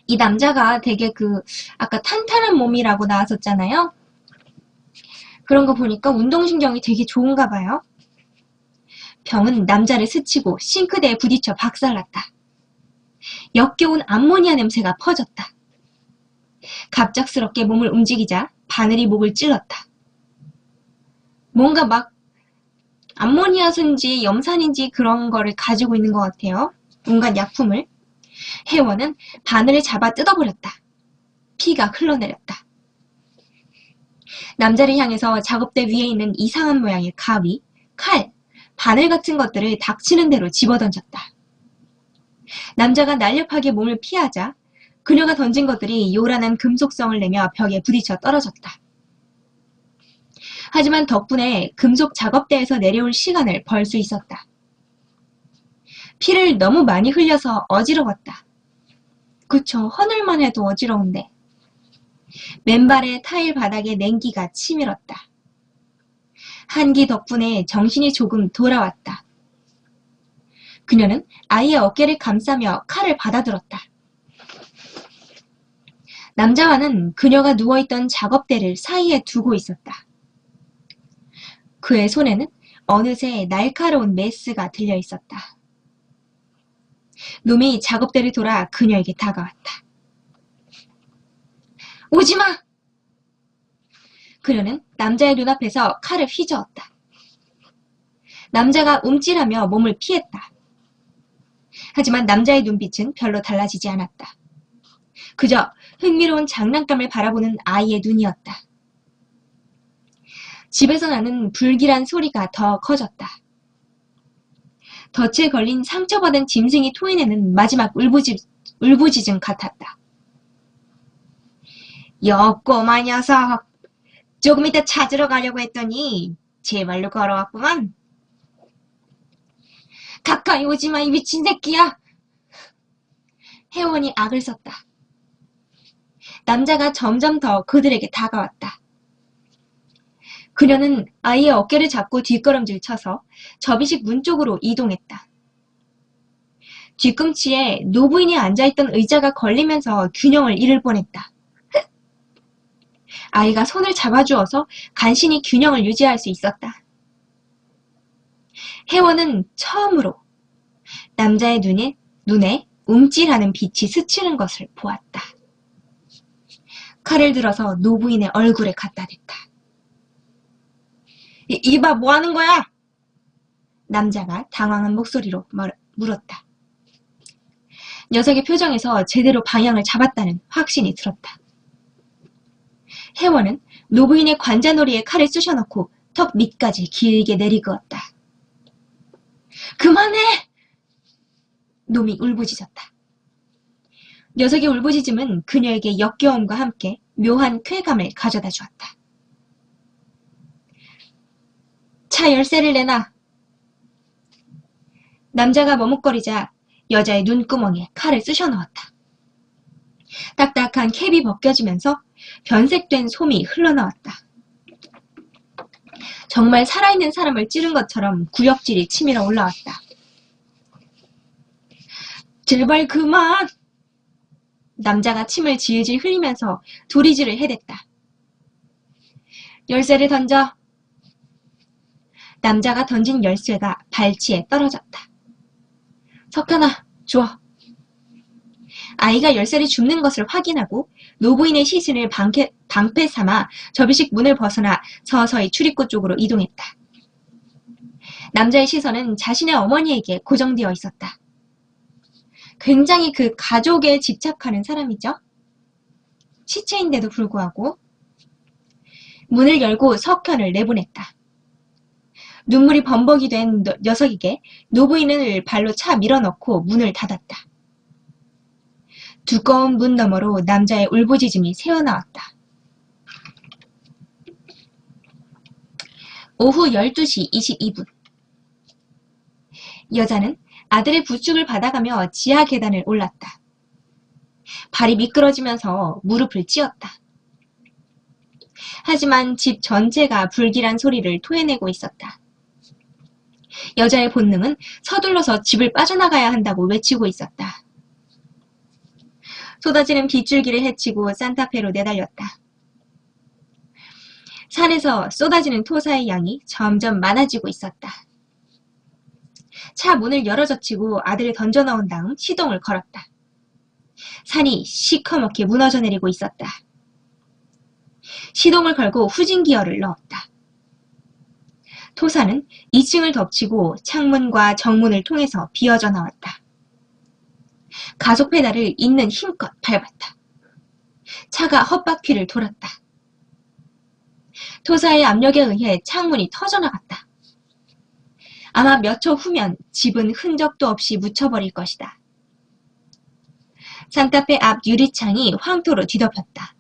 이 남자가 되게 아까 탄탄한 몸이라고 나왔었잖아요. 그런 거 보니까 운동신경이 되게 좋은가 봐요. 병은 남자를 스치고 싱크대에 부딪혀 박살났다. 역겨운 암모니아 냄새가 퍼졌다. 갑작스럽게 몸을 움직이자 바늘이 목을 찔렀다. 뭔가 막 암모니아인지 염산인지 그런 거를 가지고 있는 것 같아요. 온갖 약품을. 혜원은 바늘을 잡아 뜯어버렸다. 피가 흘러내렸다. 남자를 향해서 작업대 위에 있는 이상한 모양의 가위, 칼, 바늘 같은 것들을 닥치는 대로 집어던졌다. 남자가 날렵하게 몸을 피하자 그녀가 던진 것들이 요란한 금속성을 내며 벽에 부딪혀 떨어졌다. 하지만 덕분에 금속 작업대에서 내려올 시간을 벌 수 있었다. 피를 너무 많이 흘려서 어지러웠다. 그쵸, 허늘만 해도 어지러운데. 맨발의 타일 바닥에 냉기가 치밀었다. 한기 덕분에 정신이 조금 돌아왔다. 그녀는 아이의 어깨를 감싸며 칼을 받아들었다. 남자와는 그녀가 누워있던 작업대를 사이에 두고 있었다. 그의 손에는 어느새 날카로운 메스가 들려 있었다. 놈이 작업대를 돌아 그녀에게 다가왔다. 오지마! 그녀는 남자의 눈앞에서 칼을 휘저었다. 남자가 움찔하며 몸을 피했다. 하지만 남자의 눈빛은 별로 달라지지 않았다. 그저 흥미로운 장난감을 바라보는 아이의 눈이었다. 집에서 나는 불길한 소리가 더 커졌다. 덫에 걸린 상처받은 짐승이 토해내는 마지막 울부짖음 같았다. 여 꼬마 녀석! 조금 이따 찾으러 가려고 했더니 제발로 걸어왔구만. 가까이 오지마, 이 미친 새끼야! 혜원이 악을 썼다. 남자가 점점 더 그들에게 다가왔다. 그녀는 아이의 어깨를 잡고 뒷걸음질 쳐서 접이식 문 쪽으로 이동했다. 뒤꿈치에 노부인이 앉아있던 의자가 걸리면서 균형을 잃을 뻔했다. 아이가 손을 잡아주어서 간신히 균형을 유지할 수 있었다. 혜원은 처음으로 남자의 눈에 움찔하는 빛이 스치는 것을 보았다. 칼을 들어서 노부인의 얼굴에 갖다 댔다. 이봐, 뭐 하는 거야? 남자가 당황한 목소리로 물었다. 녀석의 표정에서 제대로 방향을 잡았다는 확신이 들었다. 혜원은 노부인의 관자놀이에 칼을 쑤셔넣고 턱 밑까지 길게 내리그었다. 그만해! 놈이 울부짖었다. 녀석의 울부짖음은 그녀에게 역겨움과 함께 묘한 쾌감을 가져다 주었다. 차 열쇠를 내놔. 남자가 머뭇거리자 여자의 눈구멍에 칼을 쑤셔 넣었다. 딱딱한 캡이 벗겨지면서 변색된 솜이 흘러나왔다. 정말 살아있는 사람을 찌른 것처럼 구역질이 치밀어 올라왔다. 제발 그만! 남자가 침을 질질 흘리면서 두리즈를 해댔다. 열쇠를 던져. 남자가 던진 열쇠가 발치에 떨어졌다. 석현아, 줘. 아이가 열쇠를 줍는 것을 확인하고 노부인의 시신을 방패 삼아 접이식 문을 벗어나 서서히 출입구 쪽으로 이동했다. 남자의 시선은 자신의 어머니에게 고정되어 있었다. 굉장히 그 가족에 집착하는 사람이죠. 시체인데도 불구하고 문을 열고 석현을 내보냈다. 눈물이 범벅이 된 녀석에게 노부인을 발로 차 밀어넣고 문을 닫았다. 두꺼운 문 너머로 남자의 울부짖음이 새어나왔다. 오후 12시 22분. 여자는 아들의 부축을 받아가며 지하 계단을 올랐다. 발이 미끄러지면서 무릎을 찧었다. 하지만 집 전체가 불길한 소리를 토해내고 있었다. 여자의 본능은 서둘러서 집을 빠져나가야 한다고 외치고 있었다. 쏟아지는 빗줄기를 헤치고 산타페로 내달렸다. 산에서 쏟아지는 토사의 양이 점점 많아지고 있었다. 차 문을 열어젖히고 아들을 던져 넣은 다음 시동을 걸었다. 산이 시커멓게 무너져 내리고 있었다. 시동을 걸고 후진 기어를 넣었다. 토사는 2층을 덮치고 창문과 정문을 통해서 비어져 나왔다. 가속 페달을 있는 힘껏 밟았다. 차가 헛바퀴를 돌았다. 토사의 압력에 의해 창문이 터져나갔다. 아마 몇 초 후면 집은 흔적도 없이 묻혀버릴 것이다. 산타페 앞 유리창이 황토로 뒤덮였다.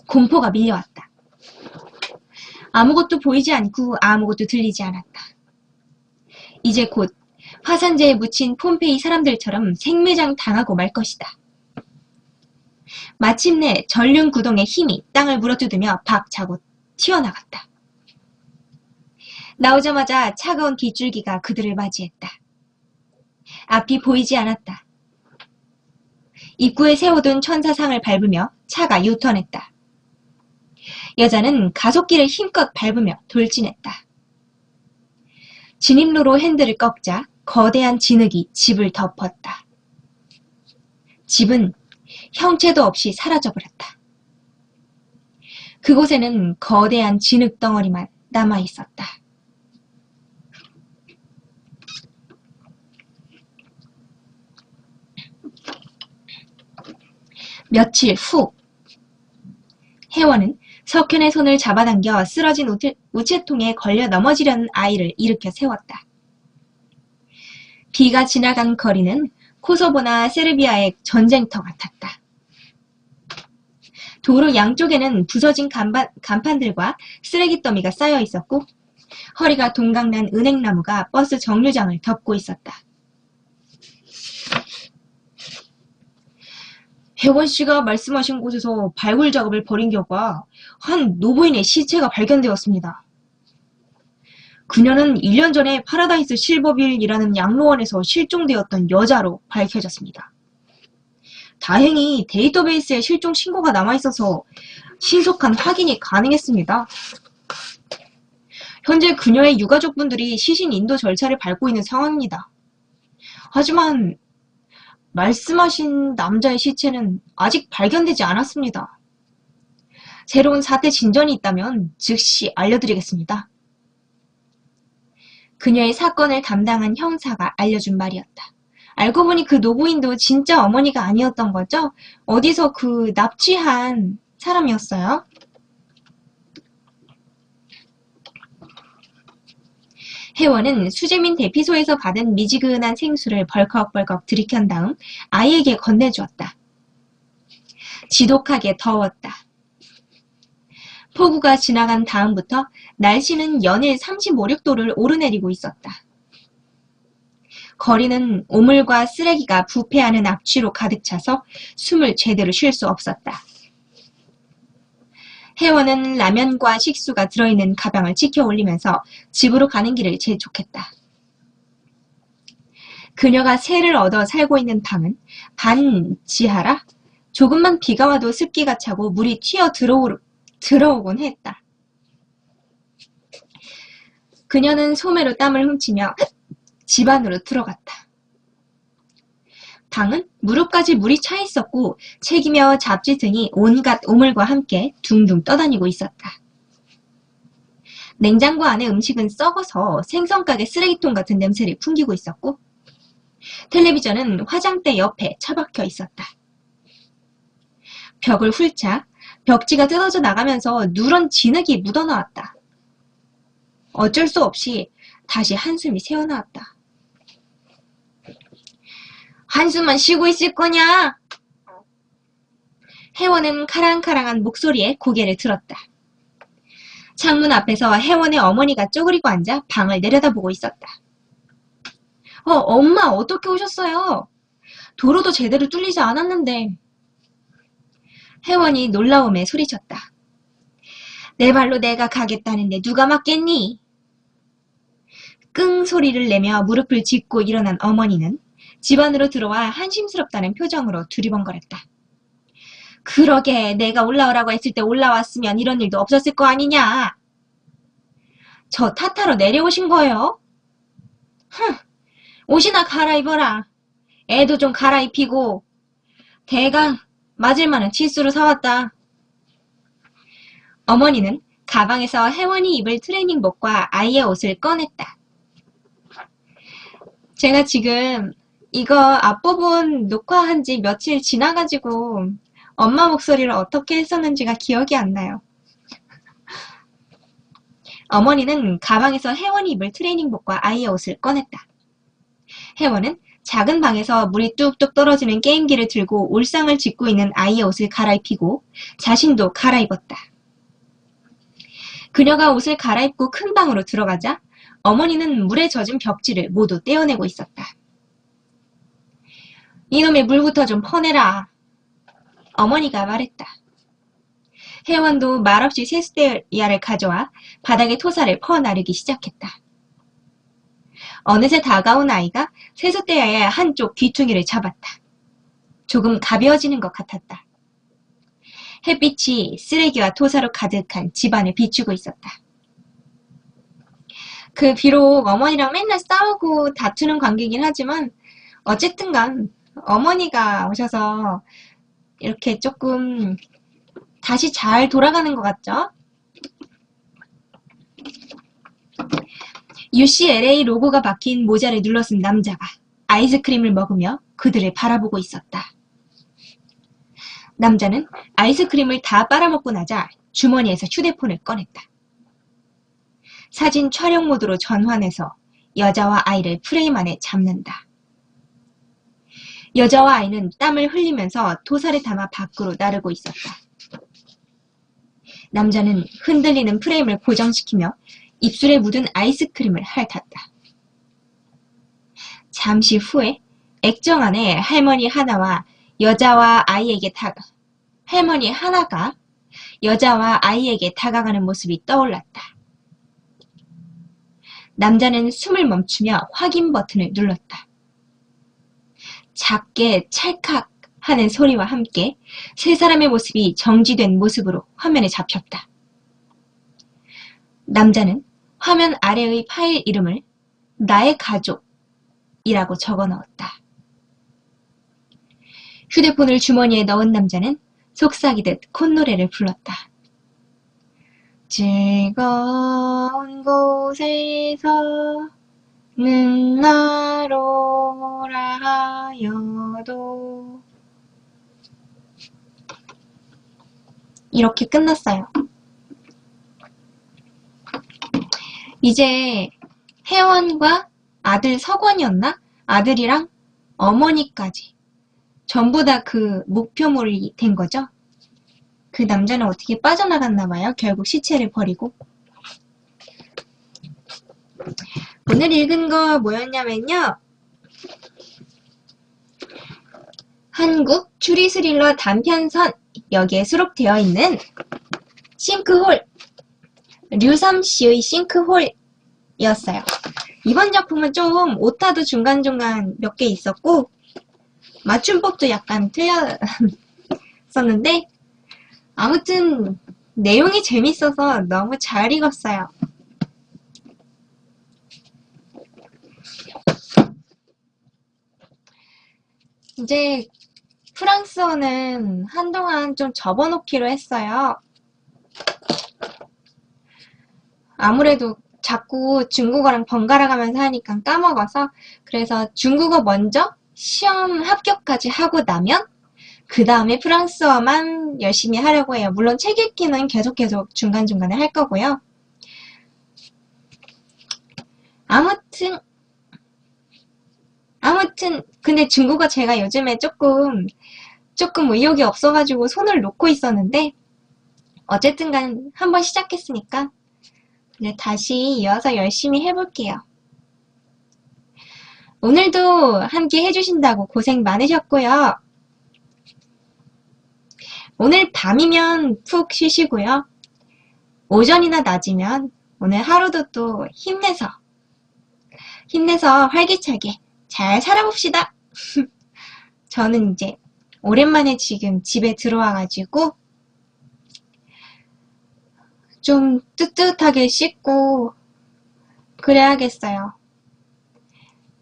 공포가 밀려왔다. 아무것도 보이지 않고 아무것도 들리지 않았다. 이제 곧 화산재에 묻힌 폼페이 사람들처럼 생매장 당하고 말 것이다. 마침내 전륜 구동의 힘이 땅을 물어뜯으며 박차고 튀어나갔다. 나오자마자 차가운 빗줄기가 그들을 맞이했다. 앞이 보이지 않았다. 입구에 세워둔 천사상을 밟으며 차가 유턴했다. 여자는 가속기를 힘껏 밟으며 돌진했다. 진입로로 핸들을 꺾자 거대한 진흙이 집을 덮었다. 집은 형체도 없이 사라져버렸다. 그곳에는 거대한 진흙 덩어리만 남아있었다. 며칠 후 혜원은 석현의 손을 잡아당겨 쓰러진 우체통에 걸려 넘어지려는 아이를 일으켜 세웠다. 비가 지나간 거리는 코소보나 세르비아의 전쟁터 같았다. 도로 양쪽에는 부서진 간판들과 쓰레기 더미가 쌓여 있었고 허리가 동강난 은행나무가 버스 정류장을 덮고 있었다. 혜원씨가 말씀하신 곳에서 발굴 작업을 벌인 결과 한 노부인의 시체가 발견되었습니다. 그녀는 1년 전에 파라다이스 실버빌이라는 양로원에서 실종되었던 여자로 밝혀졌습니다. 다행히 데이터베이스에 실종 신고가 남아있어서 신속한 확인이 가능했습니다. 현재 그녀의 유가족분들이 시신 인도 절차를 밟고 있는 상황입니다. 하지만 말씀하신 남자의 시체는 아직 발견되지 않았습니다. 새로운 사태 진전이 있다면 즉시 알려드리겠습니다. 그녀의 사건을 담당한 형사가 알려준 말이었다. 알고 보니 그 노부인도 진짜 어머니가 아니었던 거죠? 어디서 그 납치한 사람이었어요? 혜원은 수재민 대피소에서 받은 미지근한 생수를 벌컥벌컥 들이켠 다음 아이에게 건네주었다. 지독하게 더웠다. 폭우가 지나간 다음부터 날씨는 연일 35, 6도를 오르내리고 있었다. 거리는 오물과 쓰레기가 부패하는 악취로 가득 차서 숨을 제대로 쉴 수 없었다. 혜원은 라면과 식수가 들어있는 가방을 치켜 올리면서 집으로 가는 길을 재촉했다. 그녀가 새를 얻어 살고 있는 방은 반 지하라 조금만 비가 와도 습기가 차고 물이 튀어 들어오곤 했다. 그녀는 소매로 땀을 훔치며 집 안으로 들어갔다. 방은 무릎까지 물이 차 있었고 책이며 잡지 등이 온갖 오물과 함께 둥둥 떠다니고 있었다. 냉장고 안의 음식은 썩어서 생선가게 쓰레기통 같은 냄새를 풍기고 있었고 텔레비전은 화장대 옆에 처박혀 있었다. 벽을 훑자 벽지가 뜯어져 나가면서 누런 진흙이 묻어나왔다. 어쩔 수 없이 다시 한숨이 새어나왔다. 한숨만 쉬고 있을 거냐? 혜원은 카랑카랑한 목소리에 고개를 들었다. 창문 앞에서 혜원의 어머니가 쪼그리고 앉아 방을 내려다보고 있었다. 엄마 어떻게 오셨어요? 도로도 제대로 뚫리지 않았는데. 혜원이 놀라움에 소리쳤다. 내 발로 내가 가겠다는데 누가 맞겠니? 끙 소리를 내며 무릎을 짚고 일어난 어머니는 집 안으로 들어와 한심스럽다는 표정으로 두리번거렸다. 그러게 내가 올라오라고 했을 때 올라왔으면 이런 일도 없었을 거 아니냐. 저 탓하러 내려오신 거예요? 옷이나 갈아입어라. 애도 좀 갈아입히고. 대강 맞을 만한 치수로 사왔다. 어머니는 가방에서 혜원이 입을 트레이닝복과 아이의 옷을 꺼냈다. 제가 지금 이거 앞부분 녹화한 지 며칠 지나가지고 엄마 목소리를 어떻게 했었는지가 기억이 안 나요. 어머니는 가방에서 혜원이 입을 트레이닝복과 아이의 옷을 꺼냈다. 혜원은 작은 방에서 물이 뚝뚝 떨어지는 게임기를 들고 울상을 짚고 있는 아이의 옷을 갈아입히고 자신도 갈아입었다. 그녀가 옷을 갈아입고 큰 방으로 들어가자 어머니는 물에 젖은 벽지를 모두 떼어내고 있었다. 이놈의 물부터 좀 퍼내라. 어머니가 말했다. 혜원도 말없이 세숫대야를 가져와 바닥에 토사를 퍼나르기 시작했다. 어느새 다가온 아이가 세숫대야의 한쪽 귀퉁이를 잡았다. 조금 가벼워지는 것 같았다. 햇빛이 쓰레기와 토사로 가득한 집안을 비추고 있었다. 비록 어머니랑 맨날 싸우고 다투는 관계이긴 하지만 어쨌든간 어머니가 오셔서 이렇게 조금 다시 잘 돌아가는 것 같죠? UCLA 로고가 박힌 모자를 눌러쓴 남자가 아이스크림을 먹으며 그들을 바라보고 있었다. 남자는 아이스크림을 다 빨아먹고 나자 주머니에서 휴대폰을 꺼냈다. 사진 촬영 모드로 전환해서 여자와 아이를 프레임 안에 잡는다. 여자와 아이는 땀을 흘리면서 토사를 담아 밖으로 나르고 있었다. 남자는 흔들리는 프레임을 고정시키며 입술에 묻은 아이스크림을 핥았다. 잠시 후에 액정 안에 할머니 하나가 여자와 아이에게 다가가는 모습이 떠올랐다. 남자는 숨을 멈추며 확인 버튼을 눌렀다. 작게 찰칵 하는 소리와 함께 세 사람의 모습이 정지된 모습으로 화면에 잡혔다. 남자는 화면 아래의 파일 이름을 나의 가족이라고 적어 넣었다. 휴대폰을 주머니에 넣은 남자는 속삭이듯 콧노래를 불렀다. 즐거운 곳에서 나로라 하여도 이렇게 끝났어요. 이제 혜원과 아들 석원이었나? 아들이랑 어머니까지 전부 다 그 목표물이 된 거죠. 그 남자는 어떻게 빠져나갔나 봐요. 결국 시체를 버리고. 오늘 읽은 거 뭐였냐면요. 한국 추리 스릴러 단편선 여기에 수록되어 있는 싱크홀, 류섬 씨의 싱크홀이었어요. 이번 작품은 좀 오타도 중간중간 몇 개 있었고 맞춤법도 약간 틀렸었는데 아무튼 내용이 재밌어서 너무 잘 읽었어요. 이제 프랑스어는 한동안 좀 접어놓기로 했어요. 아무래도 자꾸 중국어랑 번갈아 가면서 하니까 까먹어서 그래서 중국어 먼저 시험 합격까지 하고 나면 그 다음에 프랑스어만 열심히 하려고 해요. 물론 책 읽기는 계속 중간중간에 할 거고요. 아무튼 근데 중국어 제가 요즘에 조금 의욕이 없어가지고 손을 놓고 있었는데 어쨌든 간 한번 시작했으니까 네, 다시 이어서 열심히 해볼게요. 오늘도 함께 해주신다고 고생 많으셨고요. 오늘 밤이면 푹 쉬시고요. 오전이나 낮이면 오늘 하루도 또 힘내서 활기차게 잘 살아봅시다. 저는 이제 오랜만에 지금 집에 들어와가지고 좀 뜨뜻하게 씻고 그래야겠어요.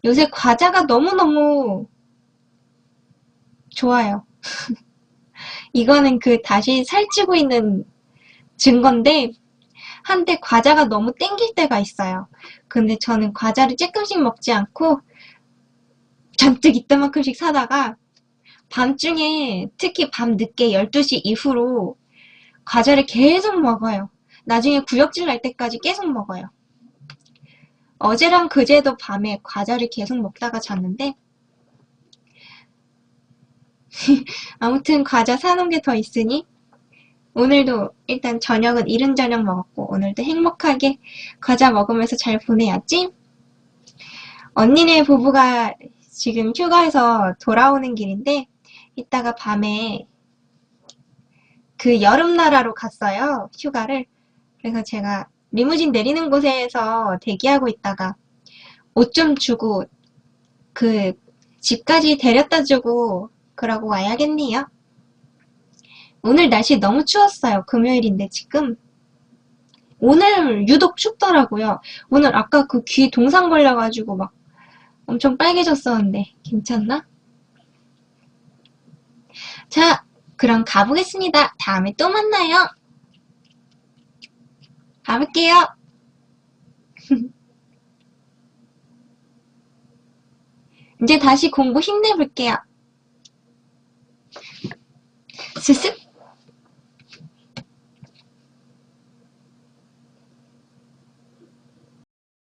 요새 과자가 너무너무 좋아요. 이거는 그 다시 살찌고 있는 증거인데 한때 과자가 너무 땡길 때가 있어요. 근데 저는 과자를 조금씩 먹지 않고 잔뜩 이따만큼씩 사다가 밤중에 특히 밤 늦게 12시 이후로 과자를 계속 먹어요. 나중에 구역질 날 때까지 계속 먹어요. 어제랑 그제도 밤에 과자를 계속 먹다가 잤는데 아무튼 과자 사놓은 게 더 있으니 오늘도 일단 저녁은 이른 저녁 먹었고 오늘도 행복하게 과자 먹으면서 잘 보내야지. 언니네 부부가 지금 휴가에서 돌아오는 길인데 이따가 밤에 그 여름나라로 갔어요. 휴가를. 그래서 제가 리무진 내리는 곳에서 대기하고 있다가 옷 좀 주고 그 집까지 데려다 주고 그러고 와야겠네요. 오늘 날씨 너무 추웠어요. 금요일인데 지금. 오늘 유독 춥더라고요. 오늘 아까 그 귀 동상 걸려가지고 막 엄청 빨개졌었는데 괜찮나? 자, 그럼 가보겠습니다. 다음에 또 만나요. 가볼게요. 이제 다시 공부 힘내볼게요. 스스